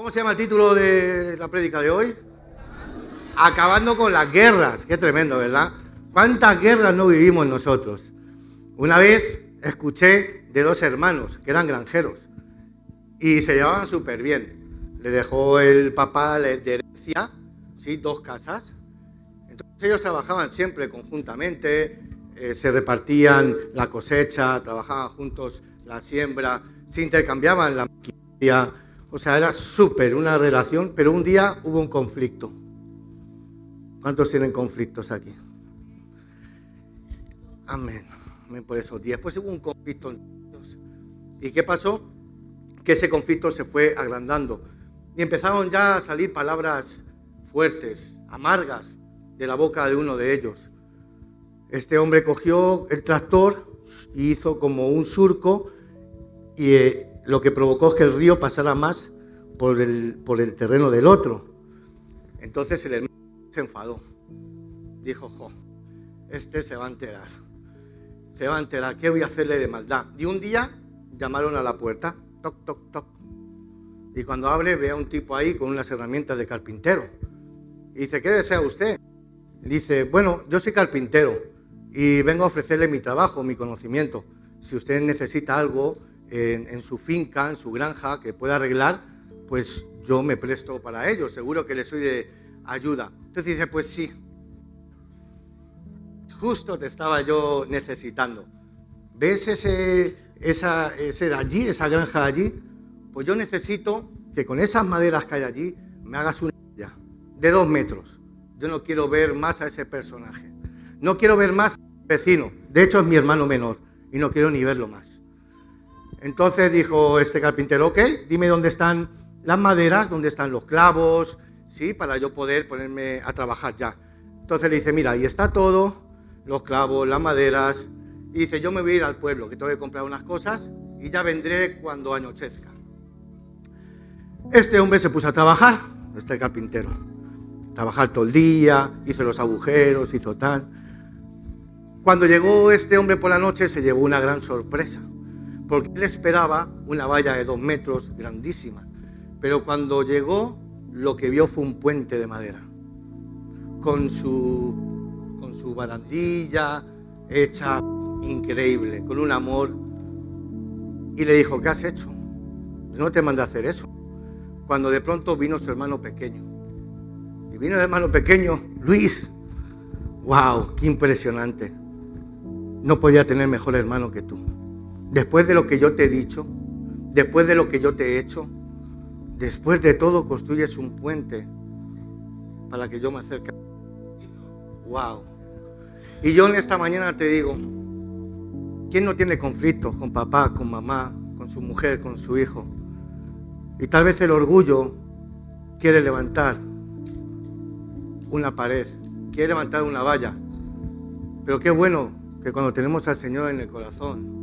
¿Cómo se llama el título de la prédica de hoy? Acabando con las guerras. Qué tremendo, ¿verdad? ¿Cuántas guerras no vivimos nosotros? Una vez escuché de dos hermanos que eran granjeros y se llevaban súper bien. Le dejó el papá de herencia, ¿sí? 2 casas. Entonces ellos trabajaban siempre conjuntamente, se repartían la cosecha, trabajaban juntos la siembra, se intercambiaban la maquinaria. O sea, era súper una relación, pero un día hubo un conflicto. ¿Cuántos tienen conflictos aquí? Amén. Amén por esos días. Después hubo un conflicto entre ellos. ¿Y qué pasó? Que ese conflicto se fue agrandando. Y empezaron ya a salir palabras fuertes, amargas, de la boca de uno de ellos. Este hombre cogió el tractor y hizo como un surco y lo que provocó es que el río pasara más por el terreno del otro. Entonces el hermano se enfadó. Dijo, este se va a enterar. Se va a enterar, ¿qué voy a hacerle de maldad? Y un día llamaron a la puerta, toc, toc, toc. Y cuando abre ve a un tipo ahí con unas herramientas de carpintero. Y dice, ¿qué desea usted? Y dice, bueno, yo soy carpintero y vengo a ofrecerle mi trabajo, mi conocimiento. Si usted necesita algo en su finca, en su granja, que pueda arreglar, pues yo me presto para ello, seguro que le soy de ayuda. Entonces dice, pues sí, justo te estaba yo necesitando. ¿Ves esa granja de allí? Pues yo necesito que con esas maderas que hay allí me hagas una silla de 2 metros. Yo no quiero ver más a ese personaje. No quiero ver más al vecino. De hecho es mi hermano menor y no quiero ni verlo más. Entonces dijo este carpintero, ok, dime dónde están las maderas, dónde están los clavos, ¿sí? Para yo poder ponerme a trabajar ya. Entonces le dice, mira, ahí está todo, los clavos, las maderas. Y dice, yo me voy a ir al pueblo, que tengo que comprar unas cosas y ya vendré cuando anochezca. Este hombre se puso a trabajar, este carpintero. Trabajar todo el día, hizo los agujeros, hizo tal. Cuando llegó este hombre por la noche se llevó una gran sorpresa, porque él esperaba una valla de 2 metros, grandísima. Pero cuando llegó, lo que vio fue un puente de madera, con su barandilla hecha increíble, con un amor. Y le dijo, ¿qué has hecho? No te mandé a hacer eso. Cuando de pronto vino su hermano pequeño. Y vino el hermano pequeño, Luis. ¡Wow! ¡Qué impresionante! No podía tener mejor hermano que tú. Después de lo que yo te he dicho, después de lo que yo te he hecho, después de todo construyes un puente para que yo me acerque. ¡Wow! Y yo en esta mañana te digo, ¿quién no tiene conflictos con papá, con mamá, con su mujer, con su hijo? Y tal vez el orgullo quiere levantar una pared, quiere levantar una valla. Pero qué bueno que cuando tenemos al Señor en el corazón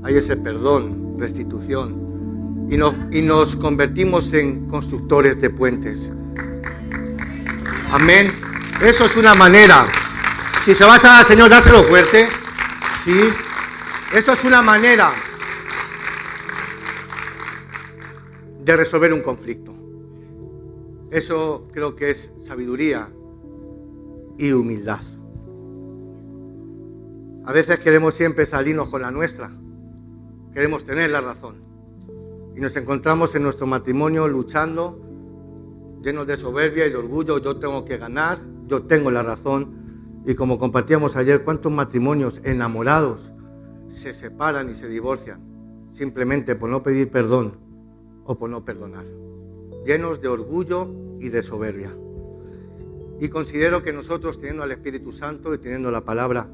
hay ese perdón, restitución, y nos convertimos en constructores de puentes. Amén. Eso es una manera. Si se vas al Señor, dáselo fuerte. Sí. Eso es una manera de resolver un conflicto. Eso creo que es sabiduría y humildad. A veces queremos siempre salirnos con la nuestra, queremos tener la razón y nos encontramos en nuestro matrimonio luchando, llenos de soberbia y de orgullo. Yo tengo que ganar, yo tengo la razón. Y como compartíamos ayer, cuántos matrimonios enamorados se separan y se divorcian simplemente por no pedir perdón o por no perdonar, llenos de orgullo y de soberbia. Y considero que nosotros, teniendo al Espíritu Santo y teniendo la palabra,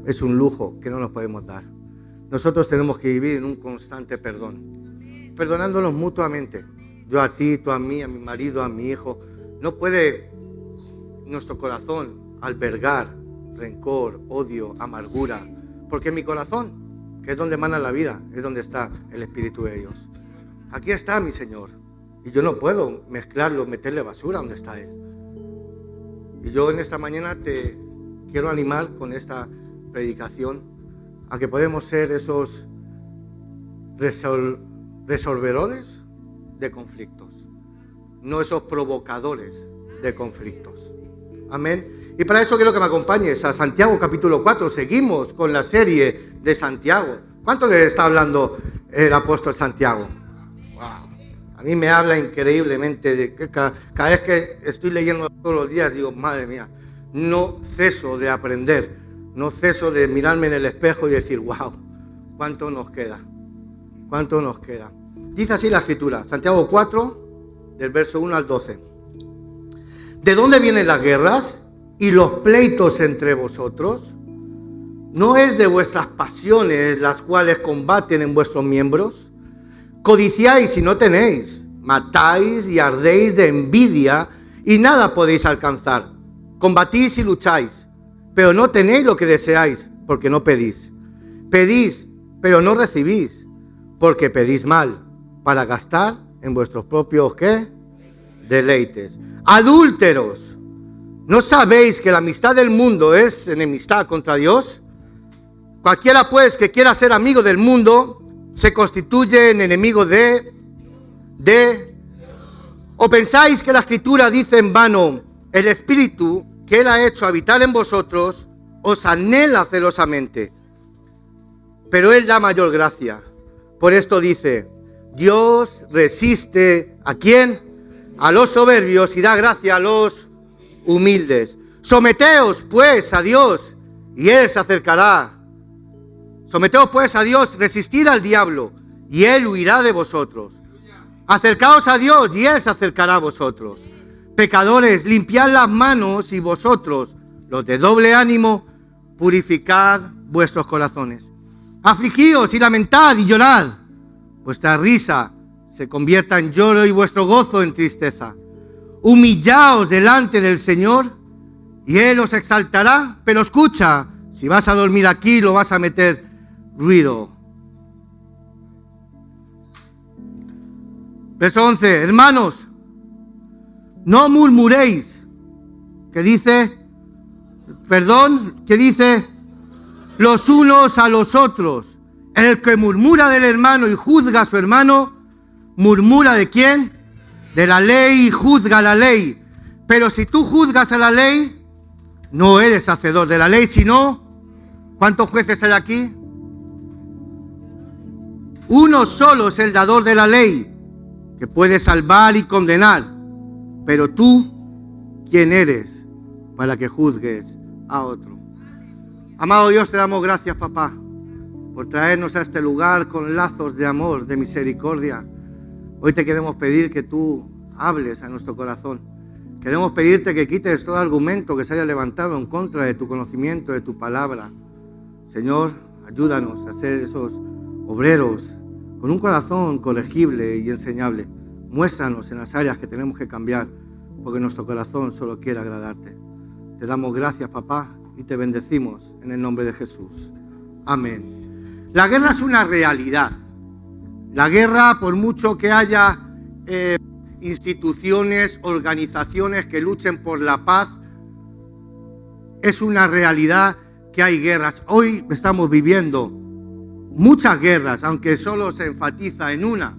es un lujo que no nos podemos dar. Nosotros tenemos que vivir en un constante perdón, perdonándonos mutuamente. Yo a ti, tú a mí, a mi marido, a mi hijo. No puede nuestro corazón albergar rencor, odio, amargura, porque mi corazón, que es donde emana la vida, es donde está el Espíritu de Dios. Aquí está mi Señor, y yo no puedo mezclarlo, meterle basura donde está Él. Y yo en esta mañana te quiero animar con esta predicación a que podemos ser esos resolvedores de conflictos. no esos provocadores de conflictos. Amén. Y para eso quiero que me acompañes a Santiago capítulo 4. Seguimos con la serie de Santiago. ¿Cuánto le está hablando el apóstol Santiago? Wow. A mí me habla increíblemente. De que cada vez que estoy leyendo todos los días, digo, madre mía, no ceso de aprender, no ceso de mirarme en el espejo y decir, wow, ¿cuánto nos queda? ¿Cuánto nos queda? Dice así la Escritura, Santiago 4, del verso 1 al 12. ¿De dónde vienen las guerras y los pleitos entre vosotros? ¿No es de vuestras pasiones las cuales combaten en vuestros miembros? Codiciáis y no tenéis, matáis y ardéis de envidia y nada podéis alcanzar. Combatís y lucháis, pero no tenéis lo que deseáis, porque no pedís. Pedís, pero no recibís, porque pedís mal, para gastar en vuestros propios, ¿qué? Deleites. Adúlteros, ¿no sabéis que la amistad del mundo es enemistad contra Dios? Cualquiera pues que quiera ser amigo del mundo se constituye en enemigo de ¿O pensáis que la Escritura dice en vano, el Espíritu que Él ha hecho habitar en vosotros os anhela celosamente? Pero Él da mayor gracia. Por esto dice, Dios resiste ¿a quién? A los soberbios y da gracia a los humildes. Someteos pues a Dios y Él se acercará. Someteos pues a Dios, resistid al diablo y Él huirá de vosotros. Acercaos a Dios y Él se acercará a vosotros. Pecadores, limpiad las manos y vosotros, los de doble ánimo, purificad vuestros corazones. Afligíos y lamentad y llorad. Vuestra risa se convierta en lloro y vuestro gozo en tristeza. Humillaos delante del Señor y Él os exaltará. Pero escucha, si vas a dormir aquí, lo vas a meter ruido. Verso 11, hermanos, no murmuréis. ¿Qué dice? Perdón, ¿qué dice? Los unos a los otros. El que murmura del hermano y juzga a su hermano, murmura ¿de quién? De la ley y juzga la ley. Pero si tú juzgas a la ley, no eres hacedor de la ley, sino, ¿cuántos jueces hay aquí? Uno solo es el dador de la ley, que puede salvar y condenar. Pero tú, ¿quién eres para que juzgues a otro? Amado Dios, te damos gracias, papá, por traernos a este lugar con lazos de amor, de misericordia. Hoy te queremos pedir que tú hables a nuestro corazón. Queremos pedirte que quites todo argumento que se haya levantado en contra de tu conocimiento, de tu palabra. Señor, ayúdanos a ser esos obreros con un corazón corregible y enseñable. Muéstranos en las áreas que tenemos que cambiar, porque nuestro corazón solo quiere agradarte. Te damos gracias, papá, y te bendecimos en el nombre de Jesús. Amén. La guerra es una realidad. La guerra, por mucho que haya instituciones, organizaciones que luchen por la paz, es una realidad que hay guerras. Hoy estamos viviendo muchas guerras, aunque solo se enfatiza en una,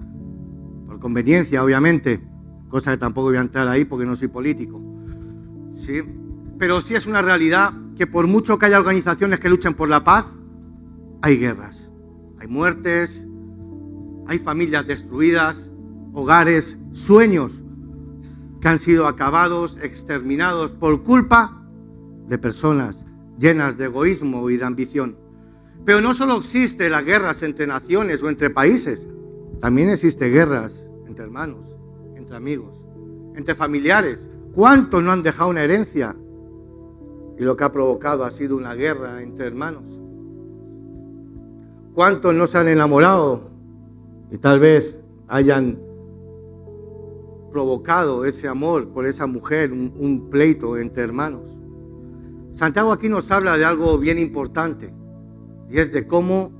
por conveniencia, obviamente, cosa que tampoco voy a entrar ahí porque no soy político, ¿sí? Pero sí es una realidad que por mucho que haya organizaciones que luchen por la paz, hay guerras, hay muertes, hay familias destruidas, hogares, sueños que han sido acabados, exterminados por culpa de personas llenas de egoísmo y de ambición. Pero no solo existen las guerras entre naciones o entre países, también existen guerras entre hermanos, entre amigos, entre familiares. ¿Cuántos no han dejado una herencia? Y lo que ha provocado ha sido una guerra entre hermanos. ¿Cuántos no se han enamorado y tal vez hayan provocado ese amor por esa mujer, un pleito entre hermanos? Santiago aquí nos habla de algo bien importante, y es de cómo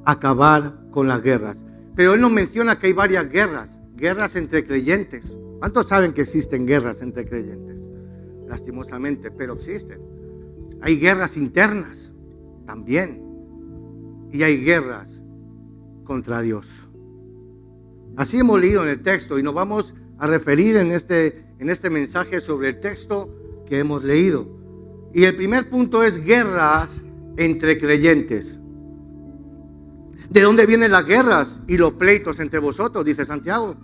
acabar con las guerras. Pero él nos menciona que hay varias guerras entre creyentes. ¿Cuántos saben que existen guerras entre creyentes? Lastimosamente, pero existen. Hay guerras internas también, y hay guerras contra Dios. Así hemos leído en el texto, y nos vamos a referir en este mensaje sobre el texto que hemos leído. Y el primer punto es guerras entre creyentes. ¿De dónde vienen las guerras y los pleitos entre vosotros? Dice Santiago.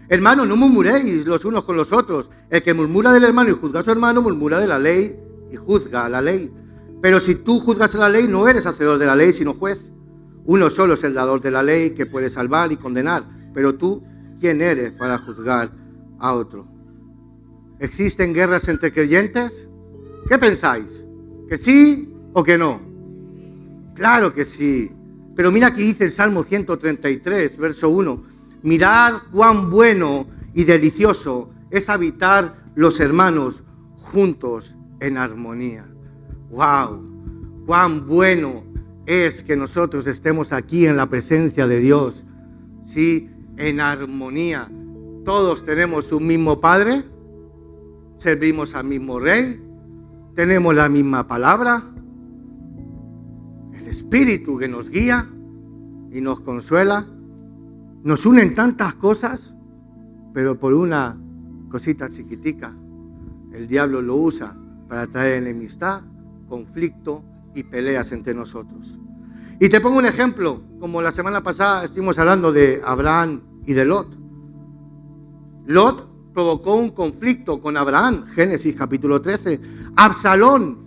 Hermanos, no murmuréis los unos con los otros. El que murmura del hermano y juzga a su hermano, murmura de la ley y juzga a la ley. Pero si tú juzgas a la ley, no eres hacedor de la ley, sino juez. Uno solo es el dador de la ley, que puede salvar y condenar. Pero tú, ¿quién eres para juzgar a otro? ¿Existen guerras entre creyentes? ¿Qué pensáis? ¿Que sí o que no? Claro que sí. Pero mira aquí dice el Salmo 133, verso 1. Mirad cuán bueno y delicioso es habitar los hermanos juntos en armonía. ¡Wow! Cuán bueno es que nosotros estemos aquí en la presencia de Dios. Sí, en armonía. Todos tenemos un mismo Padre, servimos al mismo Rey, tenemos la misma palabra, el Espíritu que nos guía y nos consuela. Nos unen tantas cosas, pero por una cosita chiquitica, el diablo lo usa para traer enemistad, conflicto y peleas entre nosotros. Y te pongo un ejemplo, como la semana pasada estuvimos hablando de Abraham y de Lot. Lot provocó un conflicto con Abraham, Génesis capítulo 13. Absalón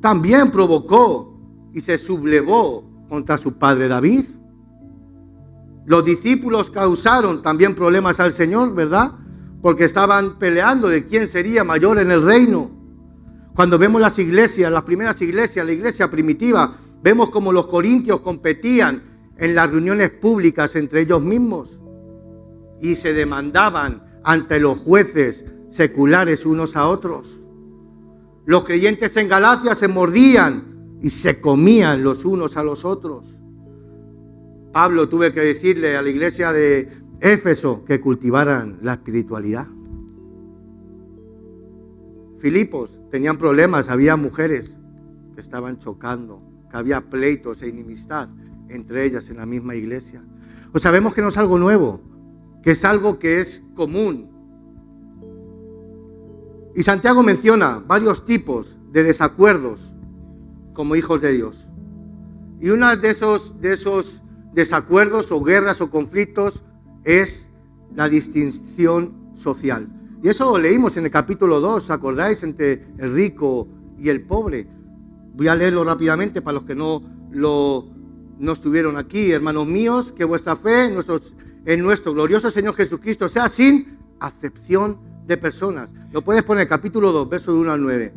también provocó y se sublevó contra su padre David. Los discípulos causaron también problemas al Señor, ¿verdad? Porque estaban peleando de quién sería mayor en el reino. Cuando vemos las iglesias, las primeras iglesias, la iglesia primitiva, vemos como los corintios competían en las reuniones públicas entre ellos mismos y se demandaban ante los jueces seculares unos a otros. Los creyentes en Galacia se mordían y se comían los unos a los otros. Pablo tuvo que decirle a la iglesia de Éfeso que cultivaran la espiritualidad. Filipos tenían problemas, había mujeres que estaban chocando, que había pleitos e inimistad entre ellas en la misma iglesia. O sabemos que no es algo nuevo, que es algo que es común. Y Santiago menciona varios tipos de desacuerdos como hijos de Dios. Y uno de esos desacuerdos o guerras o conflictos es la distinción social. Y eso lo leímos en el capítulo 2, ¿acordáis? Entre el rico y el pobre. Voy a leerlo rápidamente para los que no estuvieron aquí. Hermanos míos, que vuestra fe en nuestro glorioso Señor Jesucristo sea sin acepción de personas. Lo puedes poner, capítulo 2, versos 1 al 9.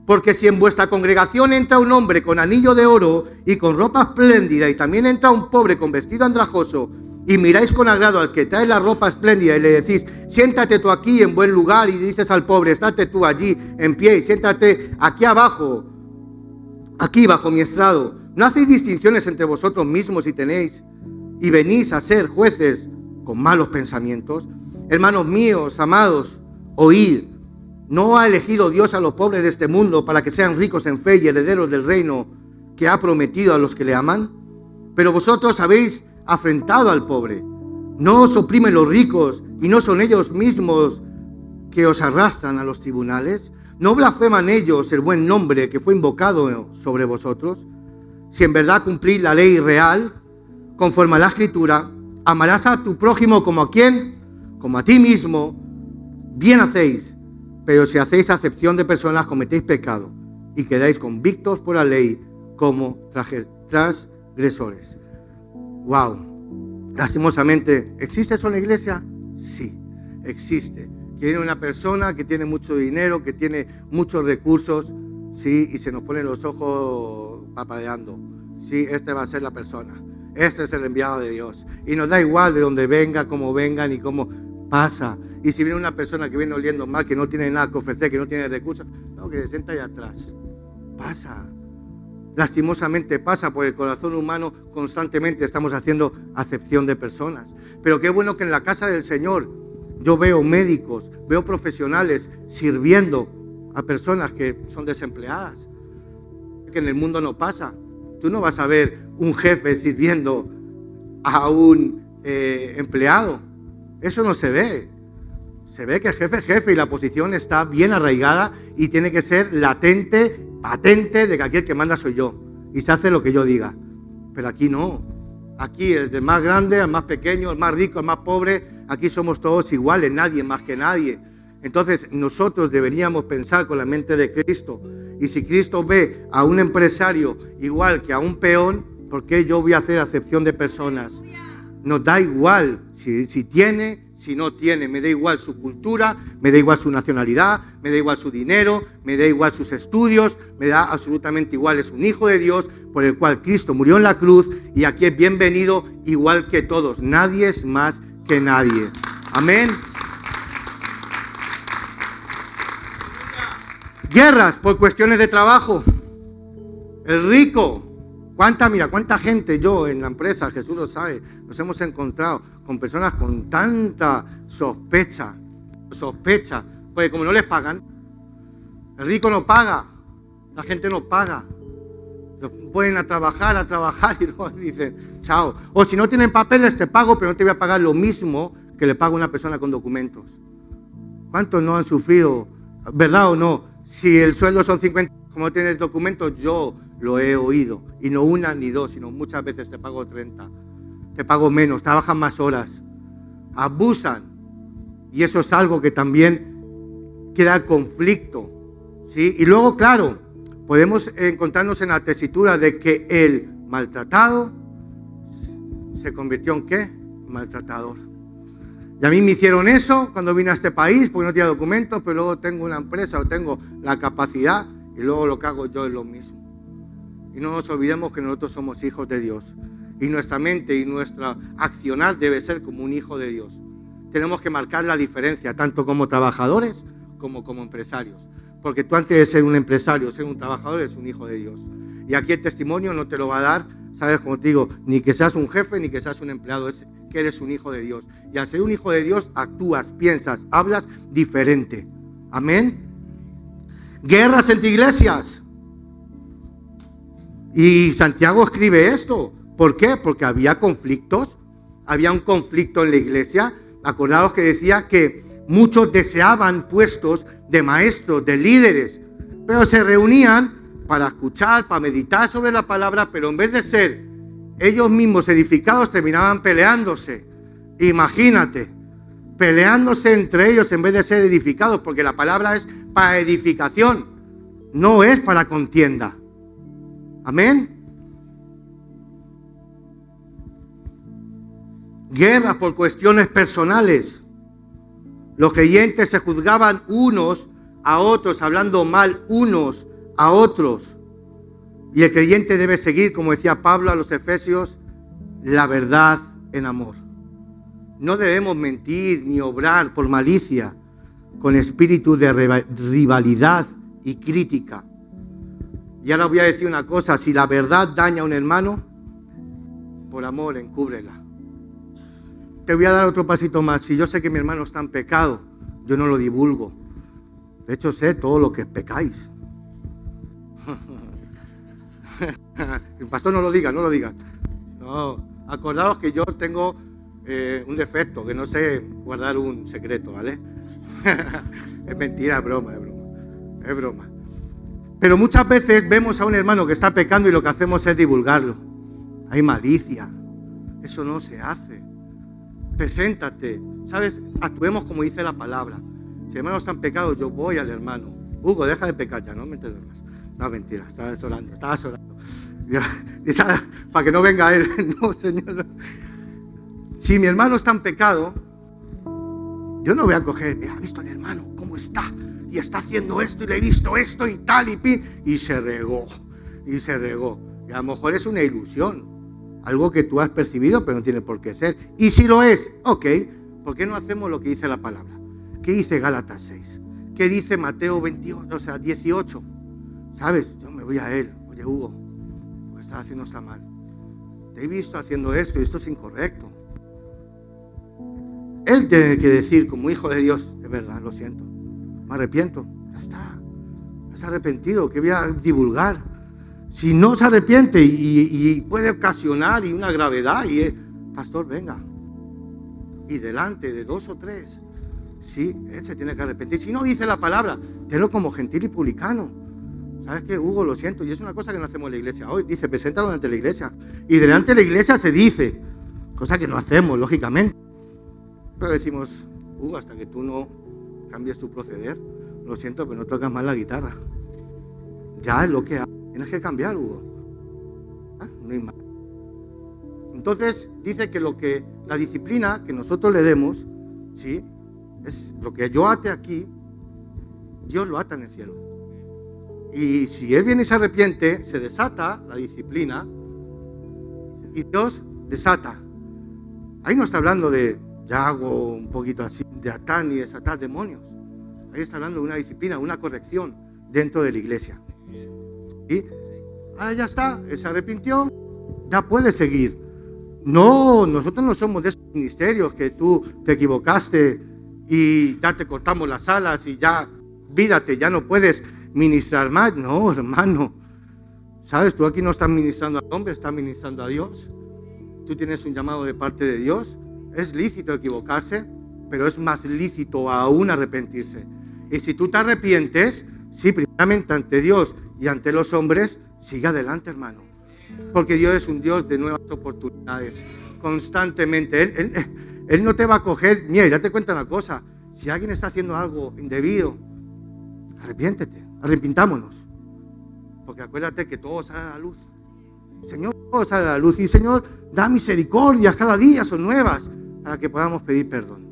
Porque si en vuestra congregación entra un hombre con anillo de oro y con ropa espléndida, y también entra un pobre con vestido andrajoso, y miráis con agrado al que trae la ropa espléndida y le decís, siéntate tú aquí en buen lugar, y dices al pobre, estate tú allí en pie y siéntate aquí abajo, aquí bajo mi estrado, ¿no hacéis distinciones entre vosotros mismos y venís a ser jueces con malos pensamientos? Hermanos míos, amados, oíd. ¿No ha elegido Dios a los pobres de este mundo para que sean ricos en fe y herederos del reino que ha prometido a los que le aman? Pero vosotros habéis afrentado al pobre. ¿No os oprimen los ricos y no son ellos mismos que os arrastran a los tribunales? ¿No blasfeman ellos el buen nombre que fue invocado sobre vosotros? Si en verdad cumplís la ley real, conforme a la Escritura, amarás a tu prójimo como a quién, como a ti mismo, bien hacéis. Pero si hacéis acepción de personas, cometéis pecado y quedáis convictos por la ley como transgresores. ¡Wow! Lastimosamente, ¿existe eso en la iglesia? Sí, existe. Tiene una persona que tiene mucho dinero, que tiene muchos recursos, sí, y se nos ponen los ojos papadeando. Sí, este va a ser la persona. Este es el enviado de Dios. Y nos da igual de dónde venga, cómo vengan y cómo pasa. Y si viene una persona que viene oliendo mal, que no tiene nada que ofrecer, que no tiene recursos, no, que se sienta allá atrás. Pasa. Lastimosamente pasa, por el corazón humano constantemente estamos haciendo acepción de personas. Pero qué bueno que en la casa del Señor yo veo médicos, veo profesionales sirviendo a personas que son desempleadas. Que en el mundo no pasa. Tú no vas a ver un jefe sirviendo a un empleado. Eso no se ve. Se ve que el jefe es jefe y la posición está bien arraigada y tiene que ser latente, patente de que aquí el que manda soy yo. Y se hace lo que yo diga. Pero aquí no. Aquí el más grande, el más pequeño, el más rico, el más pobre, aquí somos todos iguales, nadie más que nadie. Entonces nosotros deberíamos pensar con la mente de Cristo. Y si Cristo ve a un empresario igual que a un peón, ¿por qué yo voy a hacer acepción de personas? Nos da igual si tiene, si no tiene, me da igual su cultura, me da igual su nacionalidad, me da igual su dinero, me da igual sus estudios, me da absolutamente igual, es un hijo de Dios por el cual Cristo murió en la cruz y aquí es bienvenido igual que todos, nadie es más que nadie. Amén. Guerras por cuestiones de trabajo. El rico. Cuánta gente yo en la empresa, Jesús lo sabe, nos hemos encontrado con personas con tanta sospecha, porque como no les pagan, el rico no paga, la gente no paga, los pueden a trabajar y luego dicen, chao, o si no tienen papeles te pago, pero no te voy a pagar lo mismo que le paga una persona con documentos. ¿Cuántos no han sufrido, verdad o no? Si el sueldo son 50, como no tienes documentos, yo lo he oído, y no una ni dos, sino muchas veces te pago 30, te pago menos, trabajan más horas, abusan, y eso es algo que también crea conflicto, ¿sí? Y luego, claro, podemos encontrarnos en la tesitura de que el maltratado se convirtió en ¿qué? Maltratador. Y a mí me hicieron eso cuando vine a este país, porque no tenía documentos, pero luego tengo una empresa o tengo la capacidad, y luego lo que hago yo es lo mismo. Y no nos olvidemos que nosotros somos hijos de Dios. Y nuestra mente y nuestra accionar debe ser como un hijo de Dios. Tenemos que marcar la diferencia, tanto como trabajadores como empresarios. Porque tú antes de ser un empresario, ser un trabajador, eres un hijo de Dios. Y aquí el testimonio no te lo va a dar, sabes, como te digo, ni que seas un jefe, ni que seas un empleado, es que eres un hijo de Dios. Y al ser un hijo de Dios, actúas, piensas, hablas diferente. Amén. Guerras entre iglesias. Y Santiago escribe esto. ¿Por qué? Porque había conflictos, había un conflicto en la iglesia. Acordaos que decía que muchos deseaban puestos de maestros, de líderes, pero se reunían para escuchar, para meditar sobre la palabra, pero en vez de ser ellos mismos edificados, terminaban peleándose. Imagínate, peleándose entre ellos en vez de ser edificados, porque la palabra es para edificación, no es para contienda. Amén. Guerras por cuestiones personales. Los creyentes se juzgaban unos a otros, hablando mal unos a otros. Y el creyente debe seguir, como decía Pablo a los Efesios, la verdad en amor. No debemos mentir ni obrar por malicia, con espíritu de rivalidad y crítica. Y ahora voy a decir una cosa, si la verdad daña a un hermano, por amor, encúbrela. Te voy a dar otro pasito más. Si yo sé que mi hermano está en pecado, yo no lo divulgo. De hecho, sé todo lo que pecáis. El pastor no lo diga. No, acordaos que yo tengo un defecto, que no sé guardar un secreto, ¿vale? Es mentira, es broma. Pero muchas veces vemos a un hermano que está pecando y lo que hacemos es divulgarlo. Hay malicia. Eso no se hace. Preséntate. ¿Sabes? Actuemos como dice la palabra. Si el hermano está en pecado, yo voy al hermano. Hugo, deja de pecar ya, no me te duermas. No, mentira, estaba orando. Para que no venga él. No, Señor. Si mi hermano está en pecado, yo no voy a coger, mira, ¿has visto al hermano cómo está? Y está haciendo esto, y le he visto esto, y tal, y pin. Y se regó. Y a lo mejor es una ilusión. Algo que tú has percibido, pero no tiene por qué ser. Y si lo es, ok, ¿por qué no hacemos lo que dice la palabra? ¿Qué dice Gálatas 6? ¿Qué dice Mateo 28, 18? ¿Sabes? Yo me voy a él. Oye, Hugo, lo que estás haciendo está mal. Te he visto haciendo esto y esto es incorrecto. Él tiene que decir, como hijo de Dios, de verdad, lo siento, me arrepiento. Ya está. Has arrepentido, ¿qué voy a divulgar? Si no se arrepiente y puede ocasionar y una gravedad, pastor, venga. Y delante de 2 o 3, sí, él se tiene que arrepentir. Si no dice la palabra, tenlo como gentil y publicano. ¿Sabes qué, Hugo? Lo siento, y es una cosa que no hacemos en la iglesia hoy. Dice, preséntalo ante la iglesia. Y delante de la iglesia se dice, cosa que no hacemos, lógicamente. Pero decimos, Hugo, hasta que tú no cambies tu proceder, lo siento, pero no tocas más la guitarra. Ya es lo que hay. Tienes que cambiar, Hugo. No hay más. Entonces, dice que la disciplina que nosotros le demos, ¿sí? Es lo que yo ate aquí, Dios lo ata en el cielo. Y si él viene y se arrepiente, se desata la disciplina y Dios desata. Ahí no está hablando de, ya hago un poquito así, de atar ni desatar demonios. Ahí está hablando de una disciplina, una corrección dentro de la iglesia. ¿Sí? Ah, ya está, él se arrepintió, ya puede seguir. No, nosotros no somos de esos ministerios que tú te equivocaste y ya te cortamos las alas y ya, vídate, ya no puedes ministrar más. No, hermano, ¿sabes? Tú aquí no estás ministrando al hombre, estás ministrando a Dios. Tú tienes un llamado de parte de Dios. Es lícito equivocarse, pero es más lícito aún arrepentirse. Y si tú te arrepientes, sí, primeramente ante Dios y ante los hombres, sigue adelante, hermano. Porque Dios es un Dios de nuevas oportunidades, constantemente. Él no te va a coger. Mira, ya te cuento una cosa. Si alguien está haciendo algo indebido, arrepiéntete, arrepintámonos. Porque acuérdate que todo sale a la luz. Señor, todo sale a la luz. Y Señor, da misericordia, cada día son nuevas, para que podamos pedir perdón.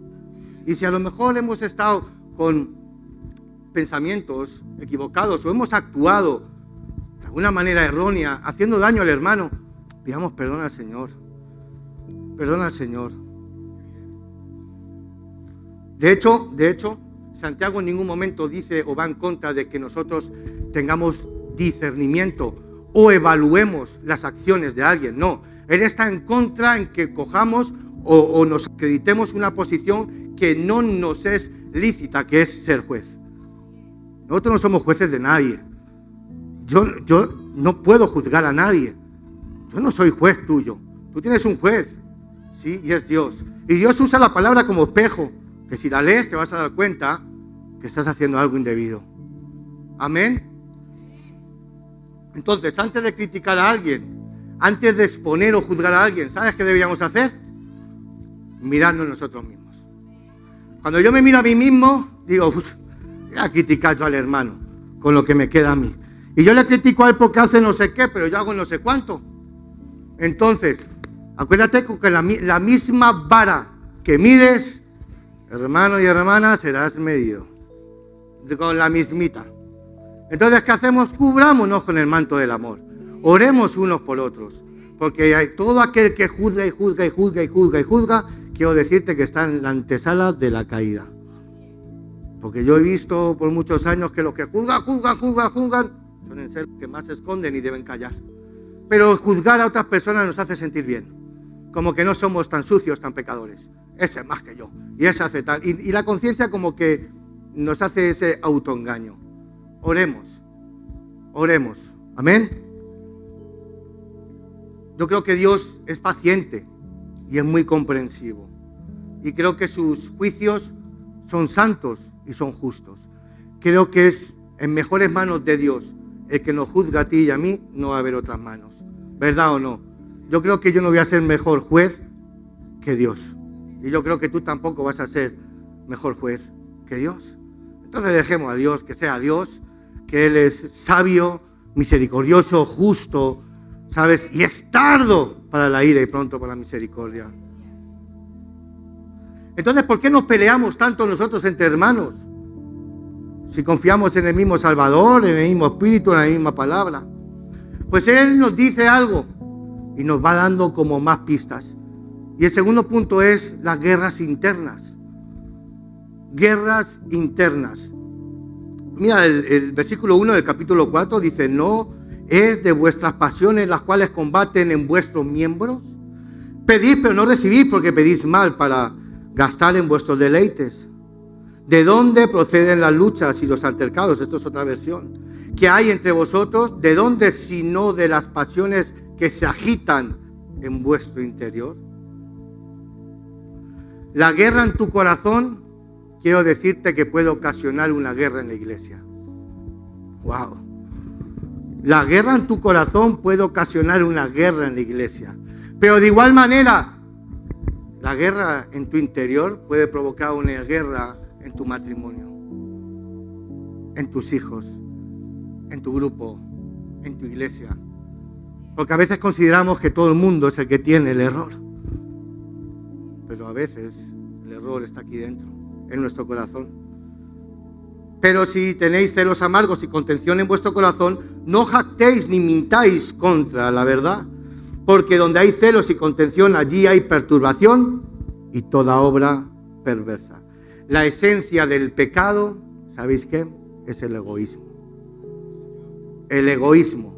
Y si a lo mejor hemos estado con pensamientos equivocados o hemos actuado de alguna manera errónea, haciendo daño al hermano, pidamos perdón al Señor. Perdón al Señor. De hecho, Santiago en ningún momento dice o va en contra de que nosotros tengamos discernimiento o evaluemos las acciones de alguien. No, él está en contra en que cojamos o nos acreditemos una posición que no nos es lícita, que es ser juez. Nosotros no somos jueces de nadie. Yo no puedo juzgar a nadie. Yo no soy juez tuyo. Tú tienes un juez, ¿sí? Y es Dios. Y Dios usa la palabra como espejo, que si la lees te vas a dar cuenta que estás haciendo algo indebido. Amén. Entonces, antes de criticar a alguien, antes de exponer o juzgar a alguien, ¿sabes qué deberíamos hacer? Mirarnos nosotros mismos. Cuando yo me miro a mí mismo, digo, voy a criticar yo al hermano con lo que me queda a mí. Y yo le critico a él porque hace no sé qué, pero yo hago no sé cuánto. Entonces, acuérdate que la misma vara que mides, hermano y hermana, serás medido. Con la mismita. Entonces, ¿qué hacemos? Cubrámonos con el manto del amor. Oremos unos por otros. Porque hay todo aquel que juzga y juzga y juzga y juzga y juzga, quiero decirte que está en la antesala de la caída. Porque yo he visto por muchos años que los que juzgan, suelen ser los que más se esconden y deben callar. Pero juzgar a otras personas nos hace sentir bien. Como que no somos tan sucios, tan pecadores. Ese es más que yo. Y ese hace tal. Y la conciencia como que nos hace ese autoengaño. Oremos. Oremos. Amén. Yo creo que Dios es paciente y es muy comprensivo. Y creo que sus juicios son santos y son justos. Creo que es en mejores manos de Dios el que nos juzga a ti y a mí, no va a haber otras manos. ¿Verdad o no? Yo creo que yo no voy a ser mejor juez que Dios. Y yo creo que tú tampoco vas a ser mejor juez que Dios. Entonces dejemos a Dios, que sea Dios, que Él es sabio, misericordioso, justo, ¿sabes? Y es tardo para la ira y pronto para la misericordia. Entonces, ¿por qué nos peleamos tanto nosotros entre hermanos? Si confiamos en el mismo Salvador, en el mismo Espíritu, en la misma palabra. Pues Él nos dice algo y nos va dando como más pistas. Y el segundo punto es las guerras internas. Guerras internas. Mira, el versículo 1 del capítulo 4 dice, ¿no es de vuestras pasiones las cuales combaten en vuestros miembros? Pedid, pero no recibid, porque pedís mal para gastar en vuestros deleites. ¿De dónde proceden las luchas y los altercados? Esto es otra versión. ¿Qué hay entre vosotros? ¿De dónde sino de las pasiones que se agitan en vuestro interior? La guerra en tu corazón quiero decirte que puede ocasionar una guerra en la iglesia. ¡Wow! La guerra en tu corazón puede ocasionar una guerra en la iglesia. Pero de igual manera, la guerra en tu interior puede provocar una guerra en tu matrimonio, en tus hijos, en tu grupo, en tu iglesia. Porque a veces consideramos que todo el mundo es el que tiene el error. Pero a veces el error está aquí dentro, en nuestro corazón. Pero si tenéis celos amargos y contención en vuestro corazón, no jactéis ni mintáis contra la verdad. Porque donde hay celos y contención, allí hay perturbación y toda obra perversa. La esencia del pecado, ¿sabéis qué? Es el egoísmo. El egoísmo.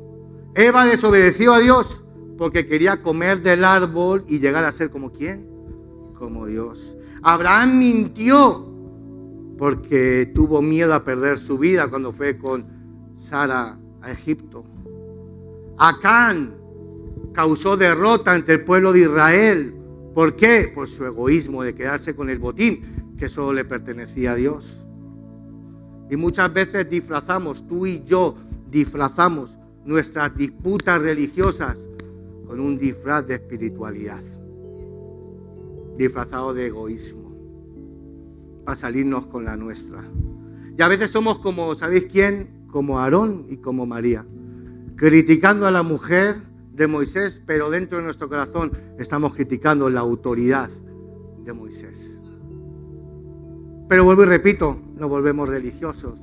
Eva desobedeció a Dios porque quería comer del árbol y llegar a ser como ¿quién? Como Dios. Abraham mintió porque tuvo miedo a perder su vida cuando fue con Sara a Egipto. Acán causó derrota entre el pueblo de Israel. ¿Por qué? Por su egoísmo de quedarse con el botín que solo le pertenecía a Dios. Y muchas veces disfrazamos, tú y yo disfrazamos nuestras disputas religiosas con un disfraz de espiritualidad, disfrazado de egoísmo, para salirnos con la nuestra. Y a veces somos como, ¿sabéis quién? Como Aarón y como María, criticando a la mujer de Moisés, pero dentro de nuestro corazón estamos criticando la autoridad de Moisés. Pero vuelvo y repito, nos volvemos religiosos,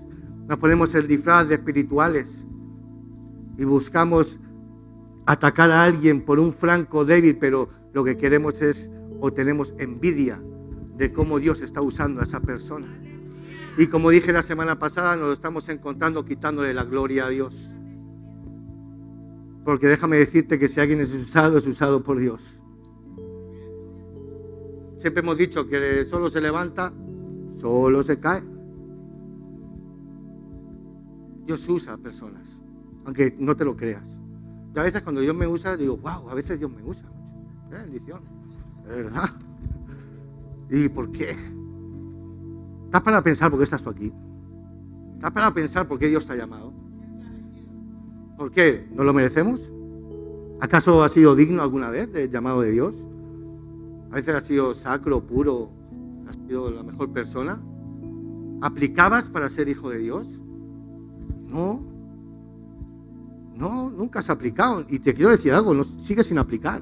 nos ponemos el disfraz de espirituales y buscamos atacar a alguien por un flanco débil, pero lo que queremos es, o tenemos envidia de cómo Dios está usando a esa persona. Y como dije la semana pasada, nos lo estamos encontrando quitándole la gloria a Dios. Porque déjame decirte que si alguien es usado por Dios. Siempre hemos dicho que solo se levanta, solo se cae. Dios usa a personas, aunque no te lo creas. Y a veces cuando Dios me usa, digo, wow, a veces Dios me usa. ¡Qué bendición! De verdad. ¿Y por qué? ¿Estás para pensar por qué estás tú aquí? ¿Estás para pensar por qué Dios te ha llamado? ¿Por qué? ¿No lo merecemos? ¿Acaso has sido digno alguna vez del llamado de Dios? ¿A veces has sido sacro, puro? ¿Has sido la mejor persona? ¿Aplicabas para ser hijo de Dios? No. No, nunca has aplicado. Y te quiero decir algo, no, sigues sin aplicar.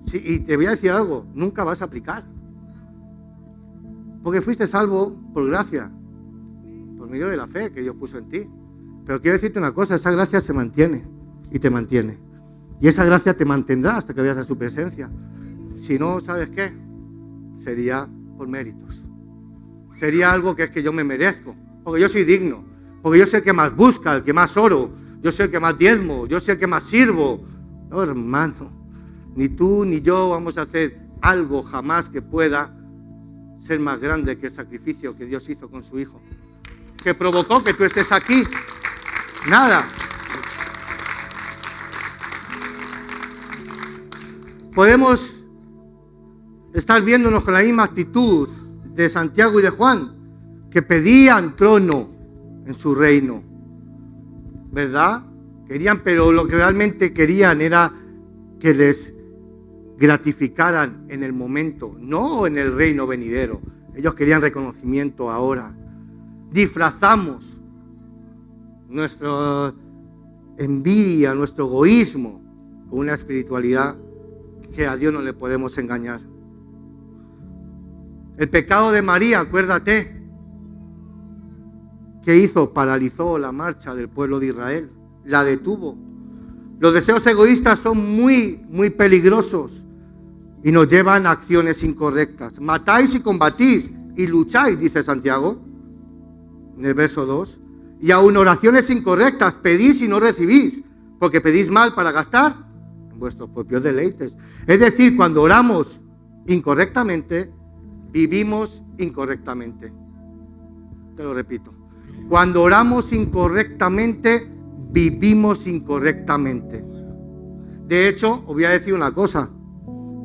Sí, y te voy a decir algo, nunca vas a aplicar. Porque fuiste salvo por gracia, por medio de la fe que Dios puso en ti. Pero quiero decirte una cosa, esa gracia se mantiene y te mantiene. Y esa gracia te mantendrá hasta que veas a su presencia. Si no, ¿sabes qué? Sería por méritos. Sería algo que es que yo me merezco, porque yo soy digno, porque yo soy el que más busca, el que más oro, yo soy el que más diezmo, yo soy el que más sirvo. No, hermano, ni tú ni yo vamos a hacer algo jamás que pueda ser más grande que el sacrificio que Dios hizo con su Hijo, que provocó que tú estés aquí. Nada. Podemos estar viéndonos con la misma actitud de Santiago y de Juan, que pedían trono en su reino, ¿verdad? Querían, pero lo que realmente querían era que les gratificaran en el momento, no en el reino venidero. Ellos querían reconocimiento ahora. Disfrazamos nuestra envidia, nuestro egoísmo con una espiritualidad que a Dios no le podemos engañar. El pecado de María, acuérdate, ¿qué hizo? Paralizó la marcha del pueblo de Israel, la detuvo. Los deseos egoístas son muy, muy peligrosos y nos llevan a acciones incorrectas. Matáis y combatís y lucháis, dice Santiago, en el verso 2. Y aún oraciones incorrectas, pedís y no recibís, porque pedís mal para gastar en vuestros propios deleites. Es decir, cuando oramos incorrectamente, vivimos incorrectamente. Te lo repito. Cuando oramos incorrectamente, vivimos incorrectamente. De hecho, os voy a decir una cosa,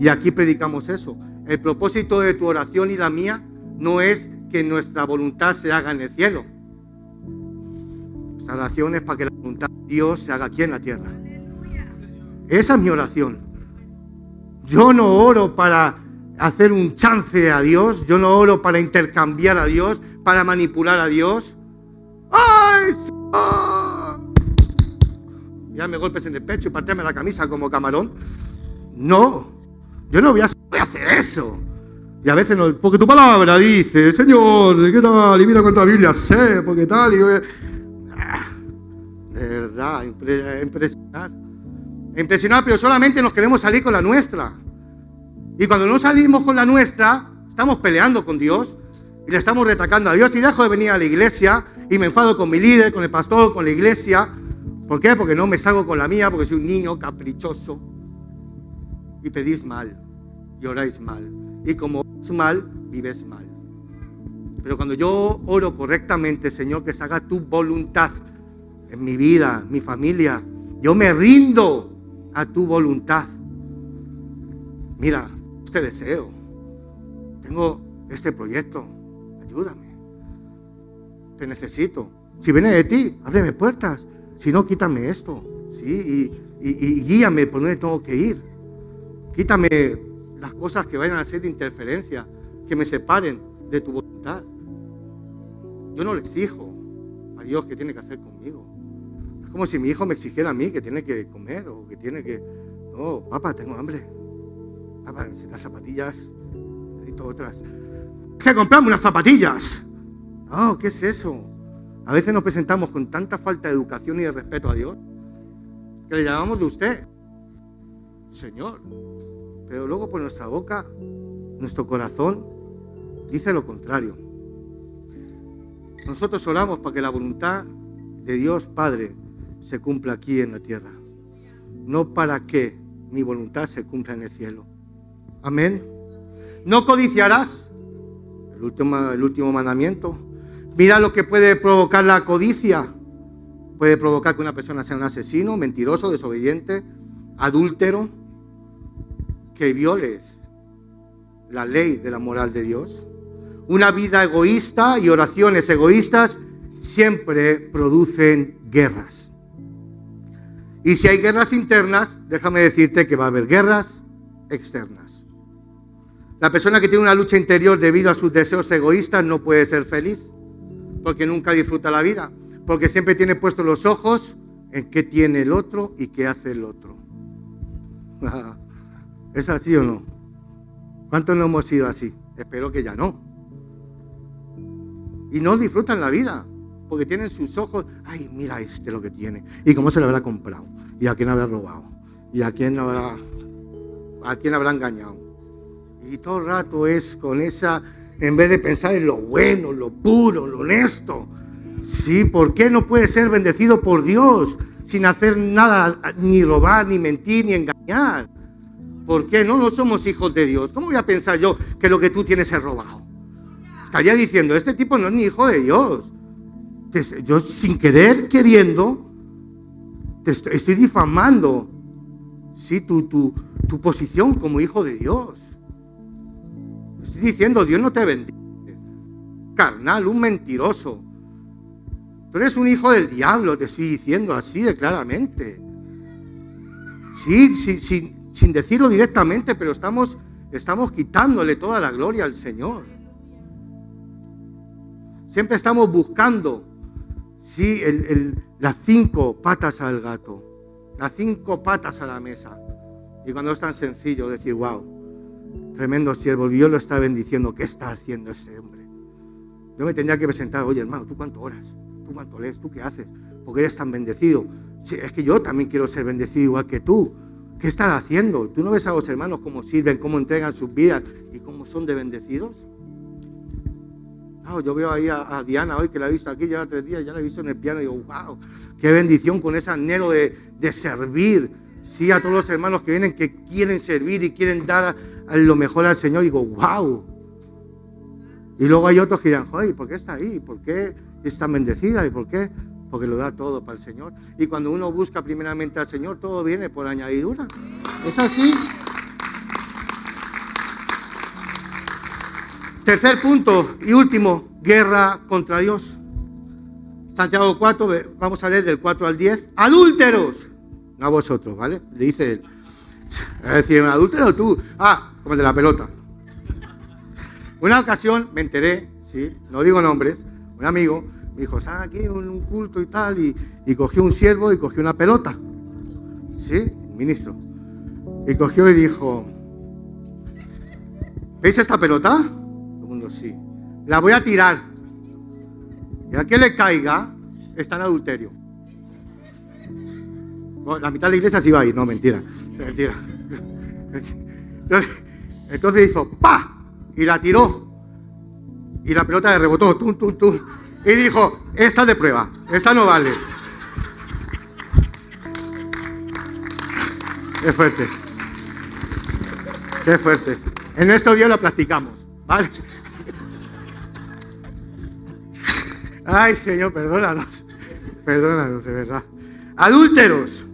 y aquí predicamos eso. El propósito de tu oración y la mía no es que nuestra voluntad se haga en el cielo. Nuestra oración es para que la voluntad de Dios se haga aquí en la tierra. Esa es mi oración. Yo no oro para hacer un chance a Dios, yo no oro para intercambiar a Dios, para manipular a Dios. ¡Ay! Ya me golpes en el pecho y partirme la camisa como camarón. No, yo no voy a hacer eso. Y a veces no, porque tu palabra dice, Señor, ¿qué tal? Y mira cuánta Biblia sé, porque tal. Y de verdad, impresionar. Impresionar, pero solamente nos queremos salir con la nuestra. Y cuando no salimos con la nuestra, estamos peleando con Dios y le estamos retacando a Dios. Y dejo de venir a la iglesia y me enfado con mi líder, con el pastor, con la iglesia. ¿Por qué? Porque no me salgo con la mía, porque soy un niño caprichoso. Y pedís mal, y oráis mal. Y como oras mal, vives mal. Pero cuando yo oro correctamente, Señor, que se haga tu voluntad en mi vida, mi familia, yo me rindo a tu voluntad. Mira, este deseo, tengo este proyecto, ayúdame, te necesito. Si viene de ti, ábreme puertas, si no, quítame esto, ¿sí? Y guíame por donde tengo que ir. Quítame las cosas que vayan a ser de interferencia, que me separen de tu voluntad. Yo no le exijo a Dios que tiene que hacer conmigo. Es como si mi hijo me exigiera a mí que tiene que comer o que tiene que... No, papá, tengo hambre. Papá, necesitas zapatillas. Necesito otras. ¡Que comprarme unas zapatillas! Oh, ¿qué es eso? A veces nos presentamos con tanta falta de educación y de respeto a Dios que le llamamos de usted, Señor. Pero luego por nuestra boca, nuestro corazón dice lo contrario. Nosotros oramos para que la voluntad de Dios Padre se cumpla aquí en la tierra, no para que mi voluntad se cumpla en el cielo. Amén. No codiciarás, el último mandamiento. Mira lo que puede provocar la codicia. Puede provocar que una persona sea un asesino, mentiroso, desobediente, adúltero, que violes la ley de la moral de Dios. Una vida egoísta y oraciones egoístas siempre producen guerras. Y si hay guerras internas, déjame decirte que va a haber guerras externas. La persona que tiene una lucha interior debido a sus deseos egoístas no puede ser feliz, porque nunca disfruta la vida, porque siempre tiene puestos los ojos en qué tiene el otro y qué hace el otro. ¿Es así o no? ¿Cuántos no hemos sido así? Espero que ya no. Y no disfrutan la vida, porque tienen sus ojos, ay, mira este lo que tiene, y cómo se lo habrá comprado, y a quién habrá robado, y a quién habrá engañado. Y todo el rato es con esa, en vez de pensar en lo bueno, lo puro, lo honesto. Sí, ¿por qué no puede ser bendecido por Dios sin hacer nada, ni robar, ni mentir, ni engañar? ¿Por qué no? No somos hijos de Dios. ¿Cómo voy a pensar yo que lo que tú tienes es robado? Estaría diciendo, este tipo no es ni hijo de Dios. Yo sin querer, queriendo, te estoy difamando, ¿sí? tu posición como hijo de Dios. Estoy diciendo, Dios no te bendice. Carnal, un mentiroso. Tú eres un hijo del diablo, te estoy diciendo así de claramente. Sí, sin decirlo directamente, pero estamos quitándole toda la gloria al Señor. Siempre estamos buscando, sí, las 5 patas al gato, las 5 patas a la mesa. Y cuando es tan sencillo decir, wow, tremendo siervo, Dios lo está bendiciendo, ¿qué está haciendo ese hombre? Yo me tendría que presentar, oye hermano, ¿tú cuánto oras? ¿Tú cuánto lees? ¿Tú qué haces? Porque eres tan bendecido. Sí, es que yo también quiero ser bendecido igual que tú. ¿Qué están haciendo? ¿Tú no ves a los hermanos cómo sirven, cómo entregan sus vidas y cómo son de bendecidos? Yo veo ahí a Diana hoy, que la he visto aquí, lleva 3 días, ya la he visto en el piano y digo, wow, qué bendición con ese anhelo de servir. Sí, a todos los hermanos que vienen, que quieren servir y quieren dar a lo mejor al Señor, digo, wow. Y luego hay otros que dirán, joder, ¿por qué está ahí? ¿Por qué es tan bendecida? ¿Y por qué? Porque lo da todo para el Señor. Y cuando uno busca primeramente al Señor, todo viene por añadidura. ¿Es así? Tercer punto y último, guerra contra Dios. Santiago 4, vamos a leer del 4 al 10. ¡Adúlteros! No a vosotros, ¿vale? Le dice él. Es decir, ¿un adúltero tú? Como el de la pelota. Una ocasión me enteré, sí, no digo nombres, un amigo me dijo, están aquí en un culto y tal, y cogió un siervo y cogió una pelota. Sí, el ministro. Y cogió y dijo, ¿veis esta pelota? Todo el mundo, sí. La voy a tirar. Y a que le caiga, está en adulterio. Bueno, la mitad de la iglesia se iba a ir, no, mentira. Mentira. Entonces hizo ¡pa! Y la tiró. Y la pelota le rebotó, tum, tum, tum. Y dijo, esta es de prueba, esta no vale. Qué fuerte. Qué fuerte. En estos días lo practicamos, ¿vale? Ay, Señor, perdónanos. Perdónanos, de verdad. Adúlteros,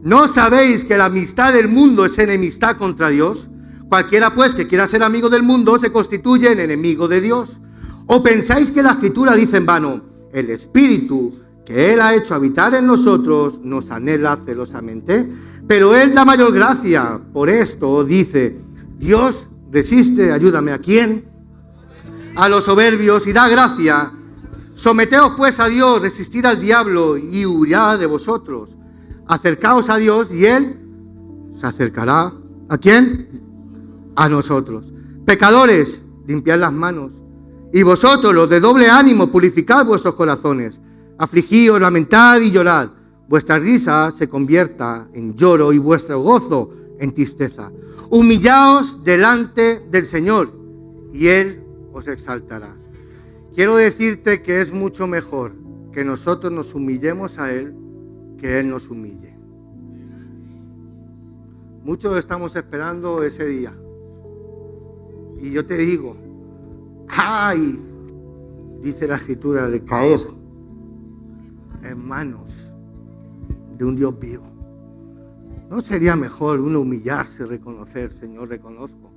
¿no sabéis que la amistad del mundo es enemistad contra Dios? Cualquiera pues que quiera ser amigo del mundo se constituye en enemigo de Dios. ¿O pensáis que la Escritura dice en vano, el Espíritu que Él ha hecho habitar en nosotros nos anhela celosamente? Pero Él da mayor gracia. Por esto dice, Dios resiste, ayúdame, ¿a quién? A los soberbios y da gracia. Someteos pues a Dios, resistid al diablo y huirá de vosotros. Acercaos a Dios y Él se acercará. ¿A quién? A nosotros. Pecadores, limpiad las manos. Y vosotros, los de doble ánimo, purificad vuestros corazones. Afligíos, lamentad y llorad. Vuestra risa se convierta en lloro y vuestro gozo en tristeza. Humillaos delante del Señor y Él os exaltará. Quiero decirte que es mucho mejor que nosotros nos humillemos a Él que Él nos humille. Muchos estamos esperando ese día. Y yo te digo, ¡ay! Dice la Escritura, de caer en manos de un Dios vivo. ¿No sería mejor uno humillarse, reconocer, Señor, reconozco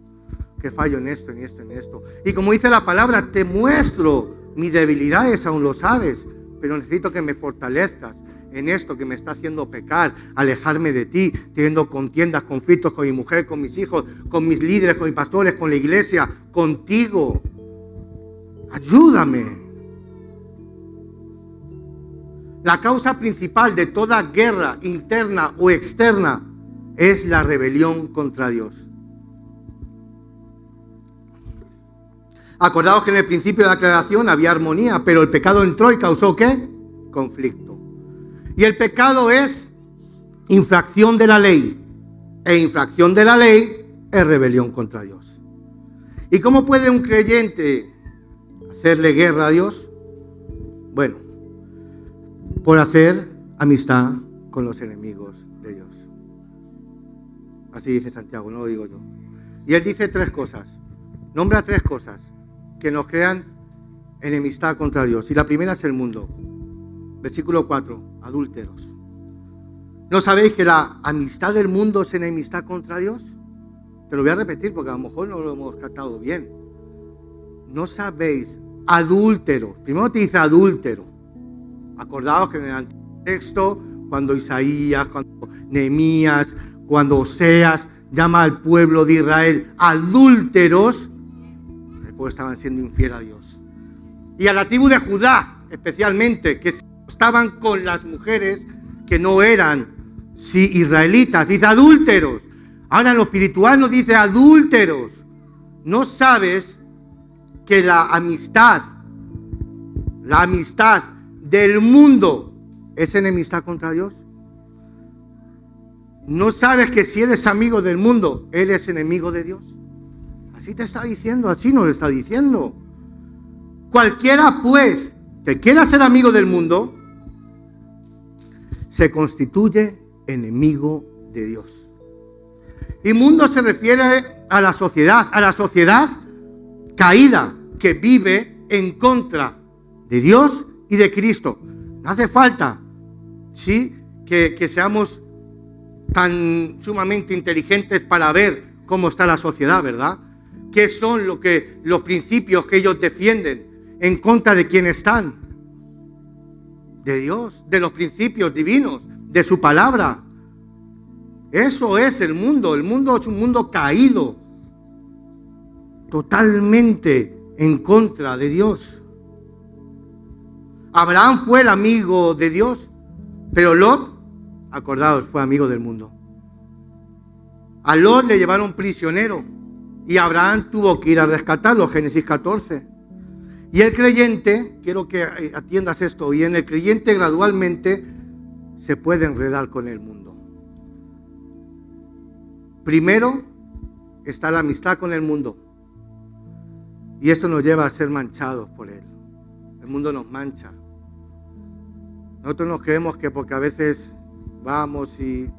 que fallo en esto, en esto, en esto? Y como dice la palabra, te muestro mis debilidades, aún lo sabes, pero necesito que me fortalezcas en esto que me está haciendo pecar, alejarme de ti, teniendo contiendas, conflictos con mi mujer, con mis hijos, con mis líderes, con mis pastores, con la iglesia, contigo. Ayúdame. La causa principal de toda guerra interna o externa es la rebelión contra Dios. Acordaos que en el principio de la creación había armonía, pero el pecado entró y causó ¿qué? Conflicto. Y el pecado es infracción de la ley. E infracción de la ley es rebelión contra Dios. ¿Y cómo puede un creyente hacerle guerra a Dios? Bueno, por hacer amistad con los enemigos de Dios. Así dice Santiago, no lo digo yo. Y él dice tres cosas. Nombra tres cosas que nos crean enemistad contra Dios. Y la primera es el mundo. Versículo 4, adúlteros. ¿No sabéis que la amistad del mundo es enemistad contra Dios? Te lo voy a repetir porque a lo mejor no lo hemos captado bien. No sabéis, adúlteros. Primero te dice adúltero. Acordaos que en el antiguo texto, cuando Isaías, cuando Nehemías, cuando Oseas llama al pueblo de Israel adúlteros, pues estaban siendo infieles a Dios. Y a la tribu de Judá, especialmente, que estaban con las mujeres que no eran israelitas, dice adúlteros. Ahora en lo espiritual nos dice adúlteros. ¿No sabes que la amistad del mundo es enemistad contra Dios? ¿No sabes que si eres amigo del mundo, eres enemigo de Dios? Así te está diciendo, así nos lo está diciendo. Cualquiera pues que quiera ser amigo del mundo, se constituye enemigo de Dios. Y mundo se refiere a la sociedad caída que vive en contra de Dios y de Cristo. No hace falta, ¿sí?, que seamos tan sumamente inteligentes para ver cómo está la sociedad, ¿verdad? ¿Qué son los principios que ellos defienden? ¿En contra de quién están? De Dios, de los principios divinos, de su palabra. Eso es el mundo. El mundo es un mundo caído, totalmente en contra de Dios. Abraham fue el amigo de Dios, pero Lot, acordaos, fue amigo del mundo. A Lot le llevaron prisionero y Abraham tuvo que ir a rescatarlo, Génesis 14. Y el creyente, quiero que atiendas esto bien, el creyente gradualmente se puede enredar con el mundo. Primero está la amistad con el mundo. Y esto nos lleva a ser manchados por él. El mundo nos mancha. Nosotros nos creemos que porque a veces vamos y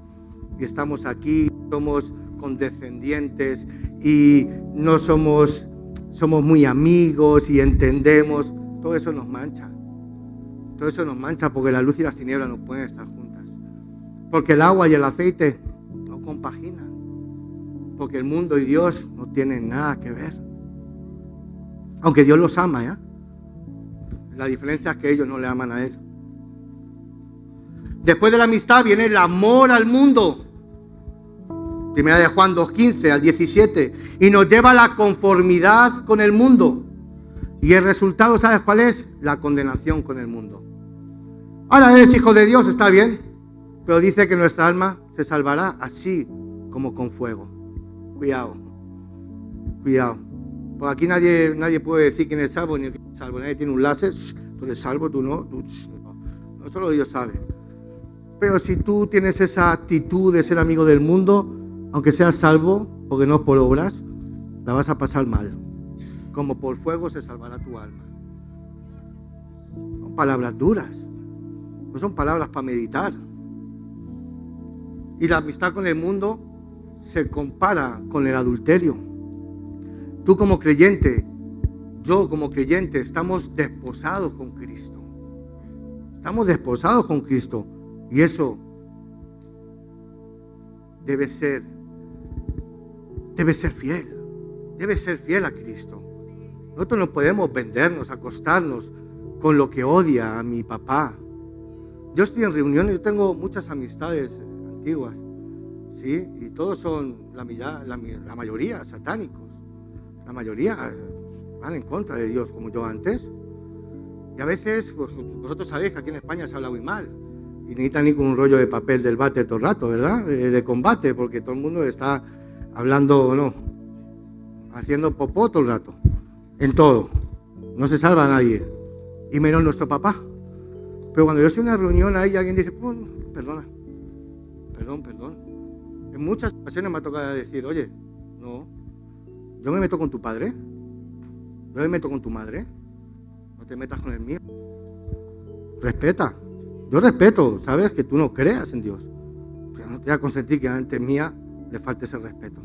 estamos aquí, somos condescendientes y no somos muy amigos y entendemos. Todo eso nos mancha. Todo eso nos mancha porque la luz y las tinieblas no pueden estar juntas. Porque el agua y el aceite no compaginan. Porque el mundo y Dios no tienen nada que ver. Aunque Dios los ama, ¿ya? La diferencia es que ellos no le aman a Él. Después de la amistad viene el amor al mundo. Primera de Juan 2:15 al 17. Y nos lleva a la conformidad con el mundo. Y el resultado, ¿sabes cuál es? La condenación con el mundo. Ahora eres hijo de Dios, está bien. Pero dice que nuestra alma se salvará así como con fuego. Cuidado. Cuidado. Porque aquí nadie puede decir quién es salvo ni quién es salvo. Nadie tiene un láser. Tú eres salvo, tú no. No, solo Dios sabe. Pero si tú tienes esa actitud de ser amigo del mundo, aunque seas salvo, porque no por obras, la vas a pasar mal. Como por fuego se salvará tu alma. Son palabras duras. No son palabras para meditar. Y la amistad con el mundo se compara con el adulterio. Tú como creyente, yo como creyente, estamos desposados con Cristo. Estamos desposados con Cristo. Y eso debe ser fiel. Debe ser fiel a Cristo. Nosotros no podemos vendernos, acostarnos con lo que odia a mi papá. Yo estoy en reuniones, yo tengo muchas amistades antiguas, ¿sí? Y todos son, la mayoría, satánicos. La mayoría van en contra de Dios, como yo antes. Y a veces, pues, vosotros sabéis que aquí en España se habla muy mal. Y necesitan ir con un rollo de papel del bate todo el rato, ¿verdad? De combate, porque todo el mundo está hablando, no, haciendo popó todo el rato. En todo. No se salva a nadie. Y menos nuestro papá. Pero cuando yo estoy en una reunión ahí, alguien dice, perdón. En muchas ocasiones me ha tocado decir, oye, no, yo me meto con tu padre, yo me meto con tu madre, no te metas con el mío. Respeta. Yo respeto, ¿sabes? Que tú no creas en Dios. Pero no te voy a consentir que antes mía le falte ese respeto.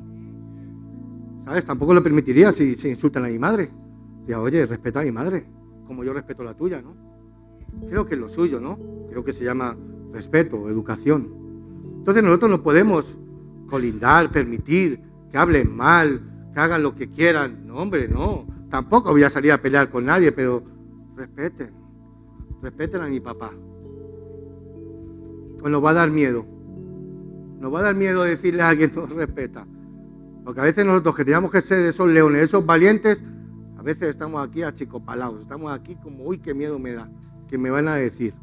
¿Sabes? Tampoco lo permitiría si se insultan a mi madre. Diga, oye, respeta a mi madre, como yo respeto la tuya, ¿no? Creo que es lo suyo, ¿no? Creo que se llama respeto, educación. Entonces nosotros no podemos colindar, permitir que hablen mal, que hagan lo que quieran. No, hombre, no. Tampoco voy a salir a pelear con nadie, pero respeten a mi papá. O nos va a dar miedo. Nos va a dar miedo decirle a alguien que nos respeta. Porque a veces nosotros que teníamos que ser esos leones, esos valientes, a veces estamos aquí achicopalados. Estamos aquí como, uy, qué miedo me da. ¿Qué me van a decir?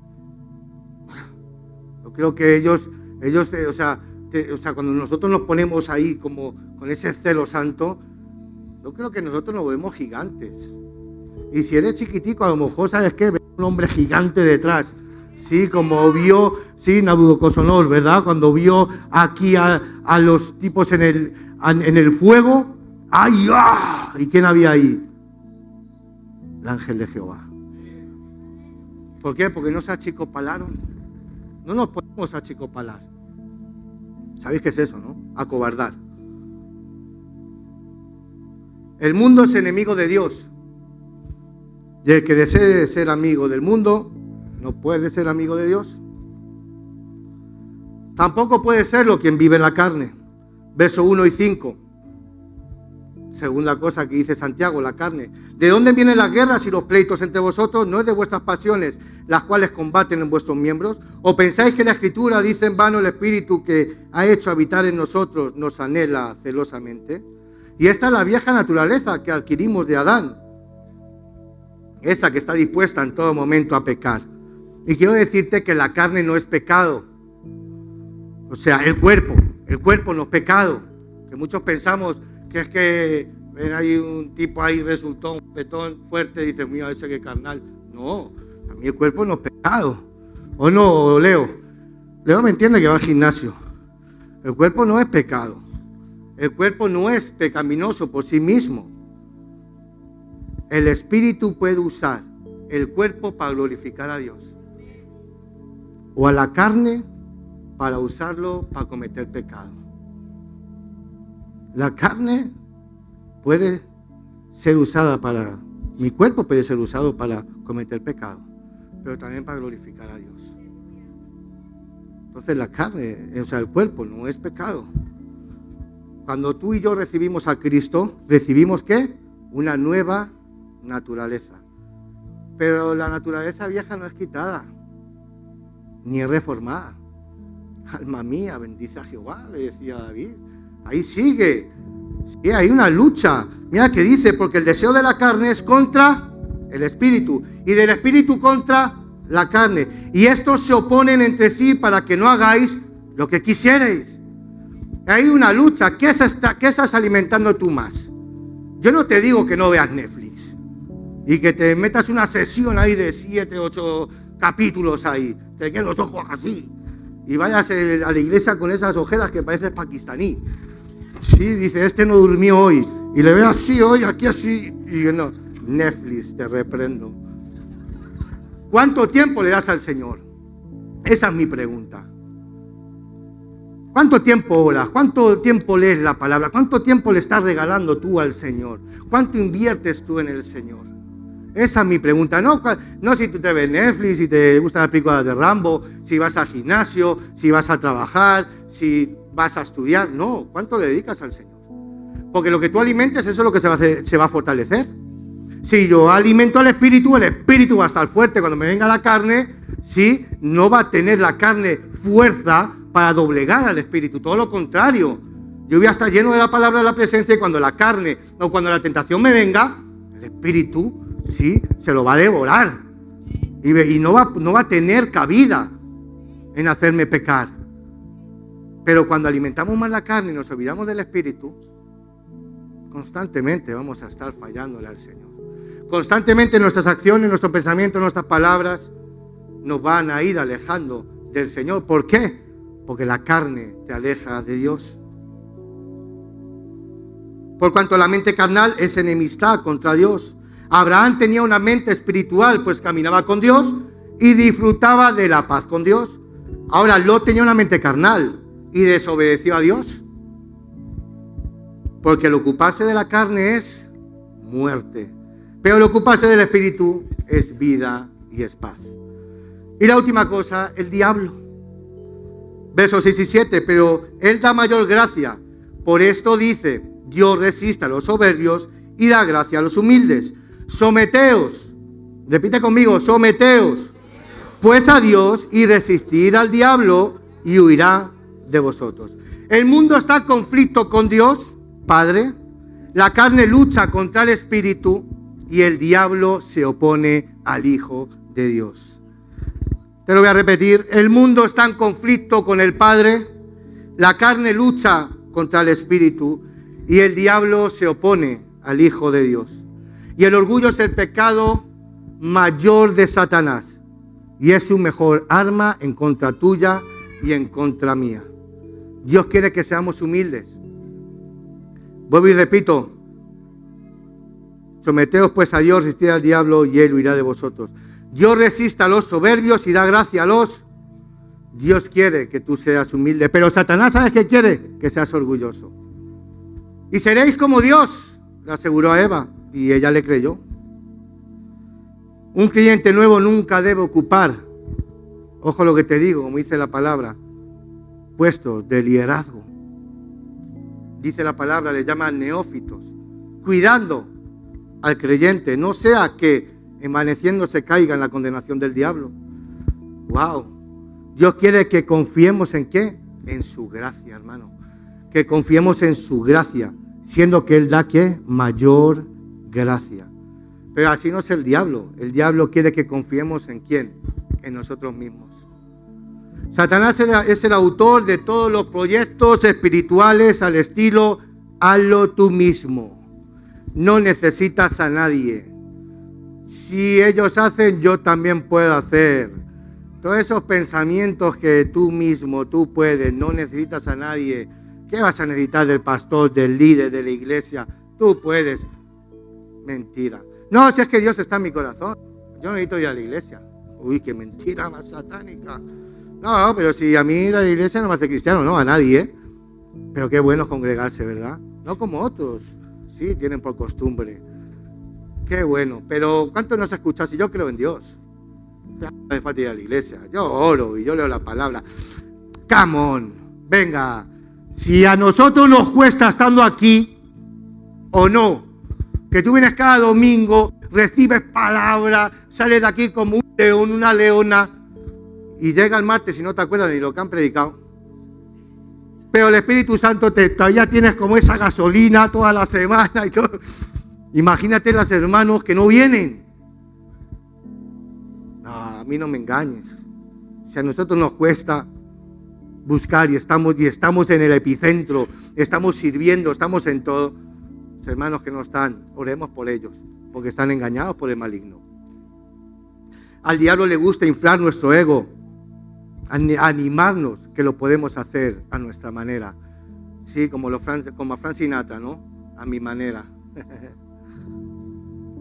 Yo creo que ellos cuando nosotros nos ponemos ahí como con ese celo santo, yo creo que nosotros nos vemos gigantes. Y si eres chiquitico, a lo mejor, ¿sabes qué? Ves un hombre gigante detrás. Sí, como vio, sí, Nabucodonosor, ¿verdad? Cuando vio aquí a los tipos en el fuego, ¡ay! ¡Ah! ¿Y quién había ahí? El ángel de Jehová. ¿Por qué? Porque no se achicopalaron. No nos podemos achicopalar. ¿Sabéis qué es eso, no? Acobardar. El mundo es enemigo de Dios. Y el que desee ser amigo del mundo no puede ser amigo de Dios. Tampoco puede serlo quien vive en la carne. Verso 1 y 5. Segunda cosa que dice Santiago, la carne. ¿De dónde vienen las guerras y los pleitos entre vosotros? ¿No es de vuestras pasiones las cuales combaten en vuestros miembros? ¿O pensáis que la Escritura dice en vano el Espíritu que ha hecho habitar en nosotros nos anhela celosamente? Y esta es la vieja naturaleza que adquirimos de Adán. Esa que está dispuesta en todo momento a pecar. Y quiero decirte que la carne no es pecado. O sea, el cuerpo no es pecado. Que muchos pensamos que es que ven ahí un tipo ahí resultó un petón fuerte y dice, mira, ese que carnal. No, a mí el cuerpo no es pecado. ¿O no, Leo? Leo me entiende que va al gimnasio. El cuerpo no es pecado. El cuerpo no es pecaminoso por sí mismo. El espíritu puede usar el cuerpo para glorificar a Dios. O a la carne para usarlo para cometer pecado. La carne puede ser usada para, mi cuerpo puede ser usado para cometer pecado, pero también para glorificar a Dios. Entonces la carne, o sea, el cuerpo no es pecado. Cuando tú y yo recibimos a Cristo, recibimos ¿qué? Una nueva naturaleza. Pero la naturaleza vieja no es quitada, ni es reformada. Alma mía, bendice a Jehová, le decía David. Ahí sigue. Sí, hay una lucha. Mira que dice, porque el deseo de la carne es contra el espíritu, y del espíritu contra la carne. Y estos se oponen entre sí para que no hagáis lo que quisierais. Hay una lucha. ¿Qué estás alimentando tú más? Yo no te digo que no veas Netflix y que te metas una sesión ahí de 7, 8 capítulos ahí, te queden los ojos así y vayas a la iglesia con esas ojeras que pareces pakistaní. Sí, dice, este no durmió hoy y le ve así hoy, aquí así, y yo no, Netflix, te reprendo. ¿Cuánto tiempo le das al Señor? Esa es mi pregunta. ¿Cuánto tiempo oras? ¿Cuánto tiempo lees la palabra? ¿Cuánto tiempo le estás regalando tú al Señor? ¿Cuánto inviertes tú en el Señor? Esa es mi pregunta. No si tú te ves Netflix, si te gustan las películas de Rambo, si vas al gimnasio, si vas a trabajar, si vas a estudiar. No, ¿cuánto le dedicas al Señor? Porque lo que tú alimentes, eso es lo que se va a fortalecer. Si yo alimento al espíritu, el espíritu va a estar fuerte. Cuando me venga la carne, ¿sí? No va a tener la carne fuerza para doblegar al espíritu, todo lo contrario. Yo voy a estar lleno de la palabra de la presencia y cuando la carne o cuando la tentación me venga, el espíritu, sí, se lo va a devorar y no va a tener cabida en hacerme pecar. Pero cuando alimentamos más la carne y nos olvidamos del espíritu, constantemente vamos a estar fallándole al Señor. Constantemente nuestras acciones, nuestros pensamientos, nuestras palabras nos van a ir alejando del Señor. ¿Por qué? Porque la carne te aleja de Dios. Por cuanto la mente carnal es enemistad contra Dios. Abraham tenía una mente espiritual, pues caminaba con Dios y disfrutaba de la paz con Dios. Ahora Lot tenía una mente carnal y desobedeció a Dios. Porque el ocuparse de la carne es muerte, pero el ocuparse del espíritu es vida y es paz. Y la última cosa, el diablo. Versos 6 y 7, pero Él da mayor gracia. Por esto dice, Dios resiste a los soberbios y da gracia a los humildes. Someteos, repite conmigo, someteos, pues a Dios y resistir al diablo y huirá de vosotros. El mundo está en conflicto con Dios, Padre. La carne lucha contra el espíritu y el diablo se opone al Hijo de Dios. Te lo voy a repetir, el mundo está en conflicto con el Padre, la carne lucha contra el Espíritu y el diablo se opone al Hijo de Dios. Y el orgullo es el pecado mayor de Satanás y es su mejor arma en contra tuya y en contra mía. Dios quiere que seamos humildes. Vuelvo y repito, someteos pues a Dios, resistid al diablo y él huirá de vosotros. Dios resiste a los soberbios y da gracia a los... Dios quiere que tú seas humilde, pero Satanás, ¿sabes qué quiere? Que seas orgulloso. Y seréis como Dios, le aseguró a Eva, y ella le creyó. Un creyente nuevo nunca debe ocupar, ojo lo que te digo, como dice la palabra, puestos de liderazgo. Dice la palabra, le llaman neófitos. cuidando al creyente, no sea que envaneciéndose caiga en la condenación del diablo. ¡Wow! Dios quiere que confiemos ¿en qué? En su gracia, hermano. Que confiemos en su gracia, siendo que Él da ¿qué? Mayor gracia. Pero así no es el diablo. El diablo quiere que confiemos ¿en quién? En nosotros mismos. Satanás es el autor de todos los proyectos espirituales al estilo hazlo tú mismo. No necesitas a nadie. Si ellos hacen, yo también puedo hacer. Todos esos pensamientos que tú mismo, tú puedes, no necesitas a nadie. ¿Qué vas a necesitar del pastor, del líder, de la iglesia? Tú puedes. Mentira. No, si es que Dios está en mi corazón. Yo no necesito ir a la iglesia. Uy, qué mentira más satánica. No, pero si a mí la iglesia no me hace cristiano, no, a nadie, ¿eh? Pero qué bueno congregarse, ¿verdad? No como otros. Sí, tienen por costumbre. Qué bueno. Pero ¿cuánto nos escuchas? Si yo creo en Dios. No hace falta ir a la iglesia. Yo oro y yo leo la palabra. Come on. Venga. Si a nosotros nos cuesta estando aquí o no, que tú vienes cada domingo, recibes palabra, sales de aquí como un león, una leona, y llega el martes y no te acuerdas ni lo que han predicado. Pero el Espíritu Santo todavía tienes como esa gasolina toda la semana y todo. Imagínate los hermanos que no vienen. No, a mí no me engañes. Si a nosotros nos cuesta buscar y estamos en el epicentro, estamos sirviendo, estamos en todo, los hermanos que no están, oremos por ellos, porque están engañados por el maligno. Al diablo le gusta inflar nuestro ego, animarnos que lo podemos hacer a nuestra manera. Sí, como a Frank Sinatra, ¿no? A mi manera.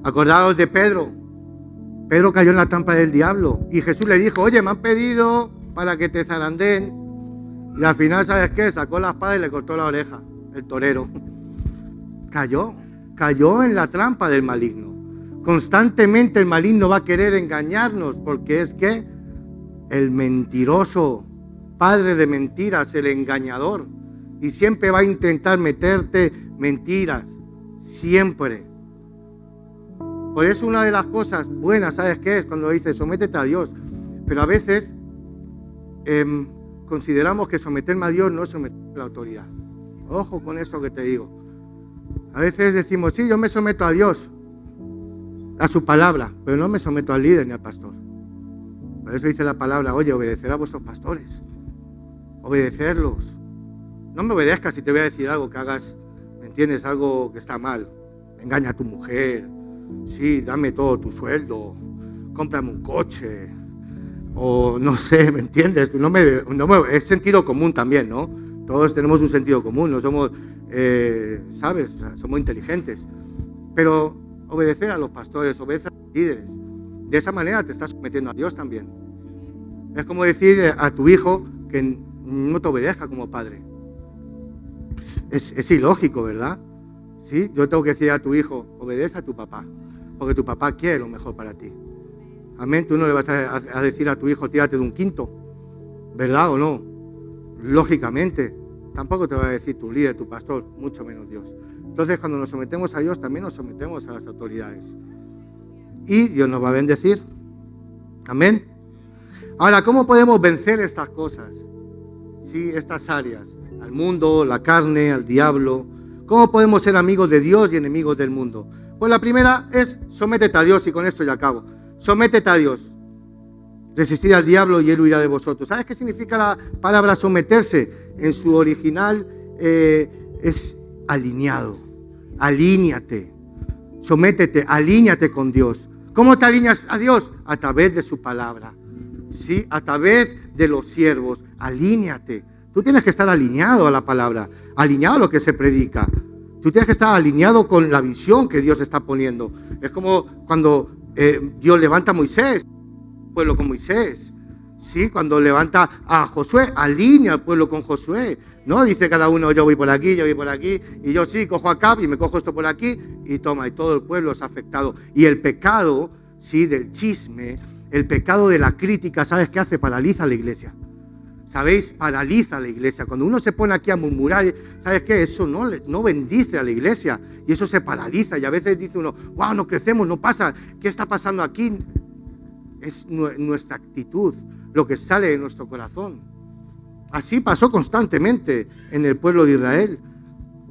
Acordaos de Pedro. Pedro cayó en la trampa del diablo y Jesús le dijo, oye, me han pedido para que te zarandeen. Y al final, ¿sabes qué? Sacó la espada y le cortó la oreja, el torero. Cayó en la trampa del maligno. Constantemente el maligno va a querer engañarnos porque es que el mentiroso, padre de mentiras, el engañador, y siempre va a intentar meterte mentiras, siempre. Por eso una de las cosas buenas, ¿sabes qué es? Cuando dice sométete a Dios, pero a veces consideramos que someterme a Dios no es someterme a la autoridad. Ojo con esto que te digo. A veces decimos, sí, yo me someto a Dios, a su palabra, pero no me someto al líder ni al pastor. Por eso dice la palabra, oye, obedecer a vuestros pastores, obedecerlos. No me obedezcas si te voy a decir algo que hagas, ¿me entiendes? Algo que está mal. Engaña a tu mujer, sí, dame todo tu sueldo, cómprame un coche, o no sé, ¿me entiendes? Es sentido común también, ¿no? Todos tenemos un sentido común, no somos, ¿sabes? O sea, somos inteligentes. Pero obedecer a los pastores, obedecer a los líderes. De esa manera te estás sometiendo a Dios también. Es como decir a tu hijo que no te obedezca como padre. Es ilógico, ¿verdad? ¿Sí? Yo tengo que decir a tu hijo, obedece a tu papá, porque tu papá quiere lo mejor para ti. Amén. Tú no le vas a decir a tu hijo, tírate de un quinto, ¿verdad o no? Lógicamente. Tampoco te va a decir tu líder, tu pastor, mucho menos Dios. Entonces, cuando nos sometemos a Dios, también nos sometemos a las autoridades. Y Dios nos va a bendecir. Amén. Ahora, ¿cómo podemos vencer estas cosas? Sí, estas áreas. Al mundo, la carne, al diablo. ¿Cómo podemos ser amigos de Dios y enemigos del mundo? Pues la primera es sométete a Dios, y con esto ya acabo. Sométete a Dios. Resistid al diablo y él huirá de vosotros. ¿Sabes qué significa la palabra someterse? En su original es alineado. Alíñate. Sométete, alíñate con Dios. ¿Cómo te alineas a Dios? A través de su palabra. ¿Sí? A través de los siervos. Alíñate. Tú tienes que estar alineado a la palabra, alineado a lo que se predica. Tú tienes que estar alineado con la visión que Dios está poniendo. Es como cuando Dios levanta a Moisés, el pueblo con Moisés. Sí, cuando levanta a Josué, alinea al pueblo con Josué. No dice cada uno, yo voy por aquí, y yo sí, cojo a Acab y me cojo esto por aquí, y toma, y todo el pueblo es afectado. Y el pecado, sí, del chisme, el pecado de la crítica, ¿sabes qué hace? Paraliza a la iglesia. ¿Sabéis? Paraliza a la iglesia. Cuando uno se pone aquí a murmurar, ¿sabes qué? Eso no bendice a la iglesia y eso se paraliza. Y a veces dice uno, wow, no crecemos, no pasa. ¿Qué está pasando aquí? Es nuestra actitud, lo que sale de nuestro corazón. Así pasó constantemente en el pueblo de Israel.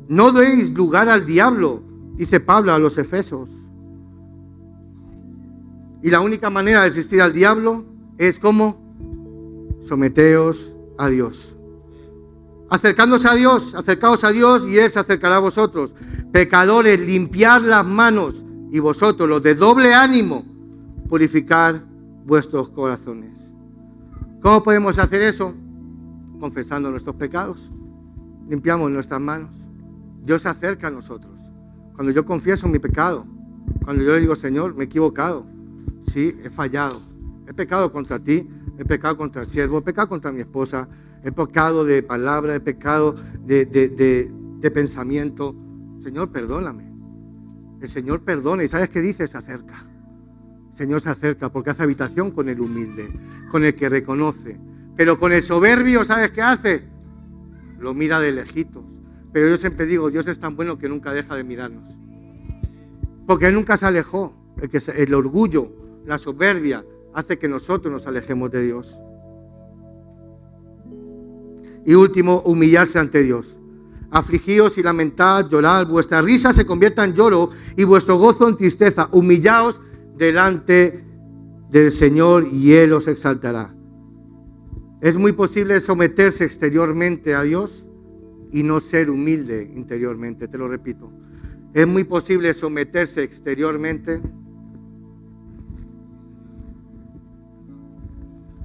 No deis lugar al diablo, dice Pablo a los Efesios. Y la única manera de resistir al diablo es como someteos a Dios. Acercaos a Dios y Él se acercará a vosotros. Pecadores, limpiad las manos y vosotros, los de doble ánimo, purificar vuestros corazones. ¿Cómo podemos hacer eso? Confesando nuestros pecados. Limpiamos nuestras manos. Dios se acerca a nosotros. Cuando yo confieso mi pecado, cuando yo le digo, Señor, me he equivocado, sí, he fallado, he pecado contra ti, he pecado contra el siervo, he pecado contra mi esposa, he pecado de palabra, he pecado de pensamiento. Señor, perdóname. El Señor perdona y ¿sabes qué dice? Se acerca. El Señor se acerca porque hace habitación con el humilde, con el que reconoce. Pero con el soberbio, ¿sabes qué hace? Lo mira de lejitos. Pero yo siempre digo, Dios es tan bueno que nunca deja de mirarnos. Porque Él nunca se alejó. El orgullo, la soberbia, hace que nosotros nos alejemos de Dios. Y último, humillarse ante Dios. Afligíos y lamentad, llorad, vuestra risa se convierta en lloro y vuestro gozo en tristeza. Humillaos delante del Señor y Él os exaltará. Es muy posible someterse exteriormente a Dios y no ser humilde interiormente, te lo repito. Es muy posible someterse exteriormente,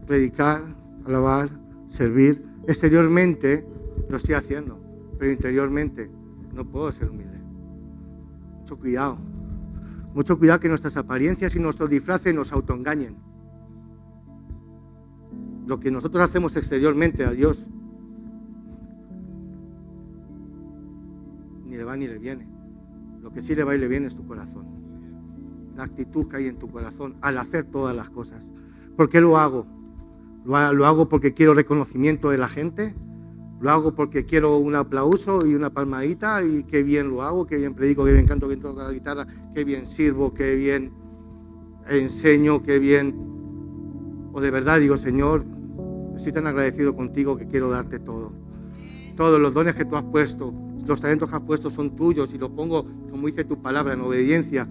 predicar, alabar, servir. Exteriormente lo estoy haciendo, pero interiormente no puedo ser humilde. Mucho cuidado. Mucho cuidado que nuestras apariencias y nuestros disfraces nos autoengañen. Lo que nosotros hacemos exteriormente a Dios ni le va ni le viene. Lo que sí le va y le viene es tu corazón. La actitud que hay en tu corazón al hacer todas las cosas. ¿Por qué lo hago? ¿Lo hago porque quiero reconocimiento de la gente? ¿Lo hago porque quiero un aplauso y una palmadita? Y qué bien lo hago, qué bien predico, qué bien canto, qué bien toco la guitarra, qué bien sirvo, qué bien enseño, qué bien... O de verdad digo, Señor, estoy tan agradecido contigo que quiero darte todo. Todos los dones que tú has puesto, los talentos que has puesto son tuyos y los pongo, como dice tu palabra, en obediencia,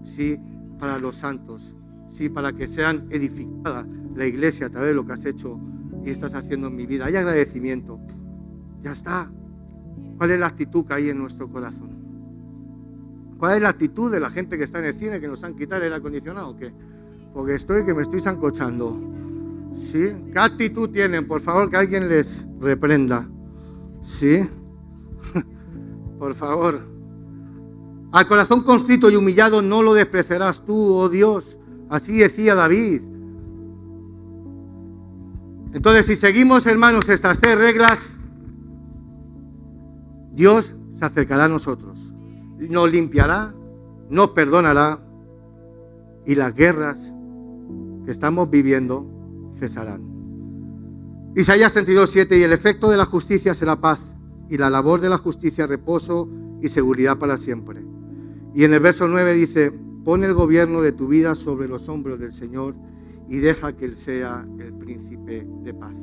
sí, para los santos, sí, para que sean edificadas la iglesia a través de lo que has hecho y estás haciendo en mi vida. Hay agradecimiento. Ya está. ¿Cuál es la actitud que hay en nuestro corazón? ¿Cuál es la actitud de la gente que está en el cine que nos han quitado el aire acondicionado o qué? Porque me estoy sancochando. ¿Sí? ¿Qué actitud tienen? Por favor, que alguien les reprenda. ¿Sí? Por favor. Al corazón contrito y humillado no lo despreciarás tú, oh Dios. Así decía David. Entonces, si seguimos, hermanos, estas 3 reglas, Dios se acercará a nosotros, nos limpiará, nos perdonará y las guerras que estamos viviendo cesarán. Isaías 32:7, y el efecto de la justicia será paz, y la labor de la justicia reposo y seguridad para siempre. Y en el verso 9 dice, pon el gobierno de tu vida sobre los hombros del Señor y deja que Él sea el príncipe de paz.